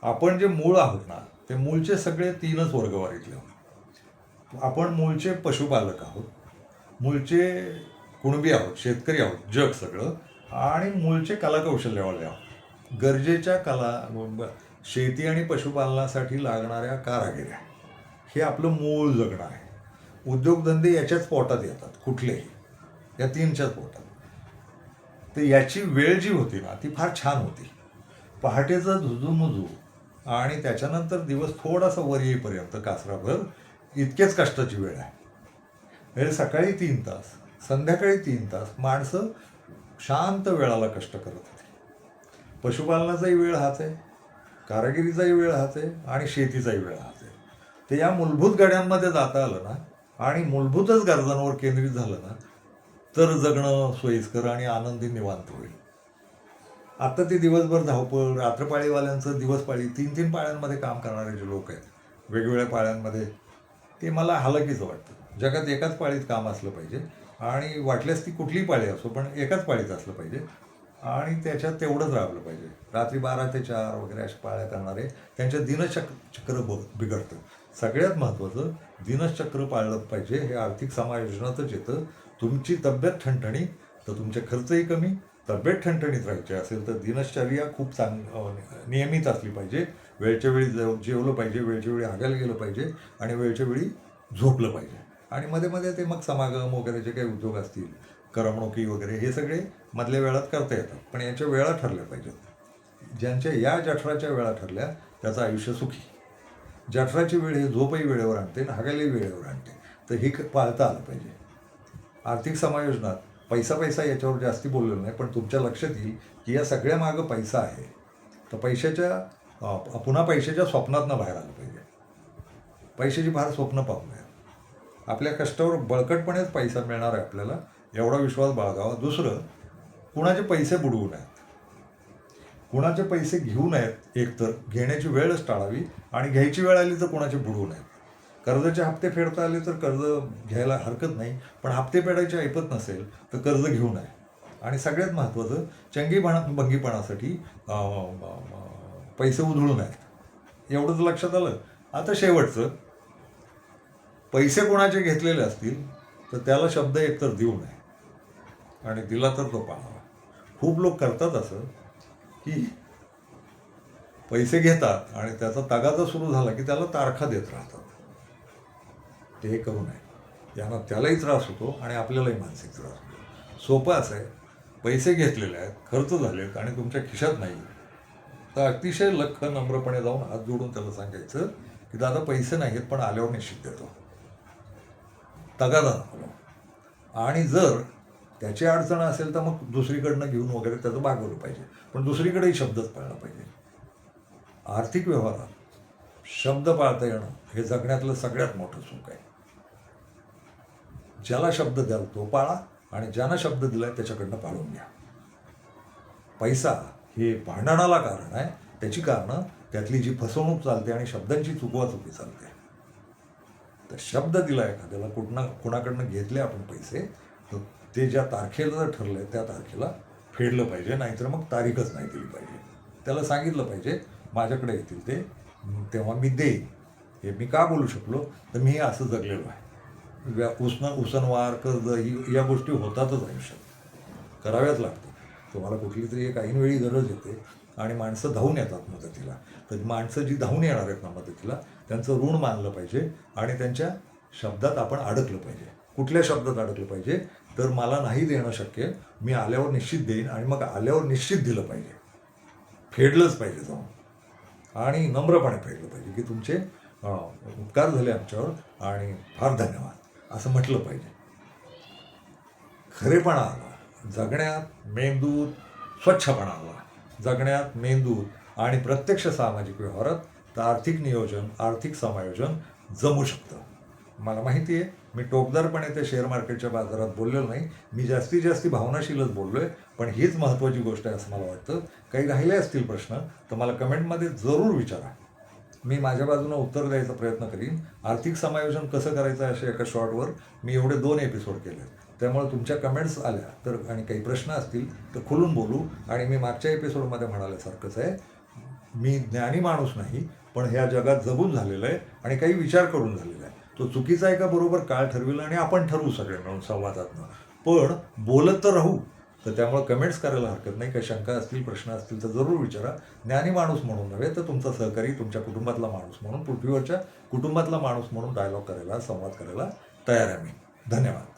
आपण जे मूळ आहोत ना, ते मूळचे सगळे 3च वर्गवारीतले आहोत. आपण मूळचे पशुपालक आहोत, मूळचे कुणबी आहोत, शेतकरी आहोत, जग सगळं, आणि मूळचे कलाकौशल्यवाले आहोत. गरजेच्या शेती आणि पशुपालनासाठी लागणाऱ्या कारागिऱ्या, हे आपलं मूळ जगणं आहे. उद्योगधंदे याच्याच पोटात येतात, कुठलेही या 3च्याच पोटात. तर याची वेळ जी होती ना, ती फार छान होती. पहाटेचं झुजूमुजू आणि त्याच्यानंतर दिवस थोडासा वर येईपर्यंत कासराभर, इतकेच कष्टाची वेळ आहे. म्हणजे सकाळी 3 तास, संध्याकाळी 3 तास माणसं शांत वेळाला कष्ट करत होते. पशुपालनाचाही वेळ हाच आहे, कारागिरीचाही वेळ हाच आहे, आणि शेतीचाही वेळ हाच आहे. तर या मूलभूत गड्यांमध्ये जाता आलं ना, आणि मूलभूतच गरजांवर केंद्रित झालं ना, तर जगणं सोयीस्कर आणि आनंदी निवांत होईल. आता ते दिवसभर धावपळ, रात्रपाळीवाल्यांचं दिवसपाळी, 3-3 पाळ्यांमध्ये काम करणारे जे लोक आहेत, वेगवेगळ्या पाळ्यांमध्ये, ते मला हालाकीचं वाटतं. जगात एकाच पाळीत काम असलं पाहिजे, आणि वाटल्यास ती कुठलीही पाळी असो, पण एकाच पाळीत असलं पाहिजे, आणि त्याच्यात तेवढंच राबलं पाहिजे. रात्री 12 ते 4 वगैरे अशा पाळ्या करणारे, त्यांचं दिनचक्र बिघडतं. सगळ्यात महत्त्वाचं, दिनचक्र पाळलं पाहिजे. हे आर्थिक समायोजनातच येतं. तुमची तब्येत ठणठणीत, तर तुमचे खर्चही कमी. तब्येत ठणठणीत राहायची असेल तर दिनचर्या खूप नियमित असली पाहिजे. वेळच्या वेळी जेवलं पाहिजे, वेळच्या वेळी आगायला गेलं पाहिजे, आणि वेळच्या वेळी झोपलं पाहिजे. आणि मध्ये मध्ये ते मग समागम वगैरे जे काही उद्योग असतील, करमणुकी वगैरे, हे सगळे मधल्या वेळात करता येतात, पण यांच्या वेळा ठरल्या पाहिजेत. ज्यांच्या या जठराच्या वेळा ठरल्या त्याचं आयुष्य सुखी. जठराची वेळ ही झोपही वेळेवर आणते आणि हागायलाही वेळेवर आणते. तर हे पाळता आलं पाहिजे. आर्थिक समायोजनात पैसा याच्यावर जास्ती बोललेलो नाही, पण तुमच्या लक्षात येईल की या सगळ्या मागं पैसा आहे. तर पुन्हा पैशाच्या स्वप्नातनं बाहेर आलं पाहिजे. पैशाची फार स्वप्न पाहू नये. आपल्या कष्टावर बळकटपणेच पैसा मिळणार आहे आपल्याला, एवढा विश्वास बाळगावा. दुसरं, कुणाचे पैसे बुडवू नयेत, कुणाचे पैसे घेऊ नयेत. एकतर घेण्याची वेळच टाळावी, आणि घ्यायची वेळ आली तर कुणाचे बुडवू नयेत. कर्जाचे हप्ते फेडता आले तर कर्ज घ्यायला हरकत नाही, पण हप्ते फेडायचे ऐपत नसेल तर कर्ज घेऊ नये. आणि सगळ्यात महत्त्वाचं, भंगीपणासाठी पैसे उधळू नयेत. एवढंच लक्षात आलं. आता शेवटचं, पैसे कोणाचे घेतलेले असतील तर त्याला शब्द एकतर देऊ नये आणि दिला तर तो पाळावा. खूप लोक करतात असं की पैसे घेतात आणि त्याचा तगादा सुरू झाला की त्याला तारखा देत राहतात. ते करू नये. यानं त्यालाही त्रास होतो आणि आपल्यालाही मानसिक त्रास होतो. सोपं असं आहे, पैसे घेतलेले आहेत, खर्च झालेत आणि तुमच्या खिशात नाही, तर अतिशय लख नम्रपणे जाऊन हात जोडून त्याला सांगायचं की दादा पैसे नाही आहेत पण आल्यावर निश्चित देतो, तगादा नको. आणि जर त्याची अडचण असेल तर मग दुसरीकडनं घेऊन वगैरे त्याचं भागवलं पाहिजे, पण दुसरीकडेही शब्दच पाळला पाहिजे. आर्थिक व्यवहारात शब्द पाळता येणं हे जगण्यातलं सगळ्यात मोठं सुख आहे. ज्याला शब्द द्याल तो पाळा आणि ज्यानं शब्द दिलाय त्याच्याकडनं पाळून घ्या. पैसा हे भांडणाला कारण आहे, त्याची कारणं त्यातली जी फसवणूक चालते आणि शब्दांची चुकवाचुकी चालते. तर शब्द दिला एखाद्याला, कोणाकडनं घेतले आपण पैसे, तर ते ज्या तारखेला जर ठरलंय त्या तारखेला फेडलं पाहिजे, नाहीतर मग तारीखच नाही दिली पाहिजे. त्याला सांगितलं पाहिजे माझ्याकडे येतील ते तेव्हा मी देईन. हे मी का बोलू शकलो तर मी असं जगलेलो आहे. उसनवार कर्ज ही या गोष्टी होतातच आयुष्यात, कराव्याच लागतात. तुम्हाला कुठली तरी एक ऐनवेळी गरज येते आणि माणसं धावून येतात मदतीला. तर माणसं जी धावून येणार आहेत ना मदतीला, त्यांचं ऋण मानलं पाहिजे आणि त्यांच्या शब्दात आपण अडकलं पाहिजे. कुठल्या शब्दात अडकलं पाहिजे तर मला नाही देणं शक्य, मी आल्यावर निश्चित देईन आणि मग आल्यावर निश्चित दिलं पाहिजे, फेडलंच पाहिजे जाऊन आणि नम्रपणे फेडलं पाहिजे की तुमचे उपकार झाले आमच्यावर आणि फार धन्यवाद असं म्हटलं पाहिजे. खरेपणा आला जगण्यात, मेंदूत स्वच्छपणा आला जगण्यात, मेंदूत आणि प्रत्यक्ष सामाजिक व्यवहारात, तर आर्थिक नियोजन, आर्थिक समायोजन जमू शकतं. मला माहिती आहे मी टोकदारपणे त्या शेअर मार्केटच्या बाजारात बोललेलो नाही, मी जास्तीत जास्त भावनाशीलच बोललो आहे, पण हीच महत्त्वाची गोष्ट आहे असं मला वाटतं. काही राहिले असतील प्रश्न तर मला कमेंटमध्ये जरूर विचारा, मी माझ्या बाजूनं उत्तर द्यायचा प्रयत्न करीन. आर्थिक समायोजन कसं करायचं अशा एका शॉर्टवर मी एवढे 2 एपिसोड केले, त्यामुळे तुमच्या कमेंट्स आल्या तर आणि काही प्रश्न असतील तर खुलून बोलू. आणि मी मागच्या एपिसोडमध्ये म्हणाल्यासारखंच आहे, मी ज्ञानी माणूस नाही, पण ह्या जगात जगून झालेलं आहे आणि काही विचार करून झालेला आहे. तो चुकीचा आहे का बरोबर काळ ठरवेल आणि आपण ठरवू सगळे मिळून संवादातनं, पण बोलत तर राहू. तर त्यामुळे कमेंट्स करायला हरकत नाही. काही शंका असतील, प्रश्न असतील तर जरूर विचारा. ज्ञानी माणूस म्हणून नव्हे तर तुमचा सहकारी, तुमच्या कुटुंबातला माणूस म्हणून, पृथ्वीवरच्या कुटुंबातला माणूस म्हणून डायलॉग करायला, संवाद करायला तयार आहे मी. धन्यवाद.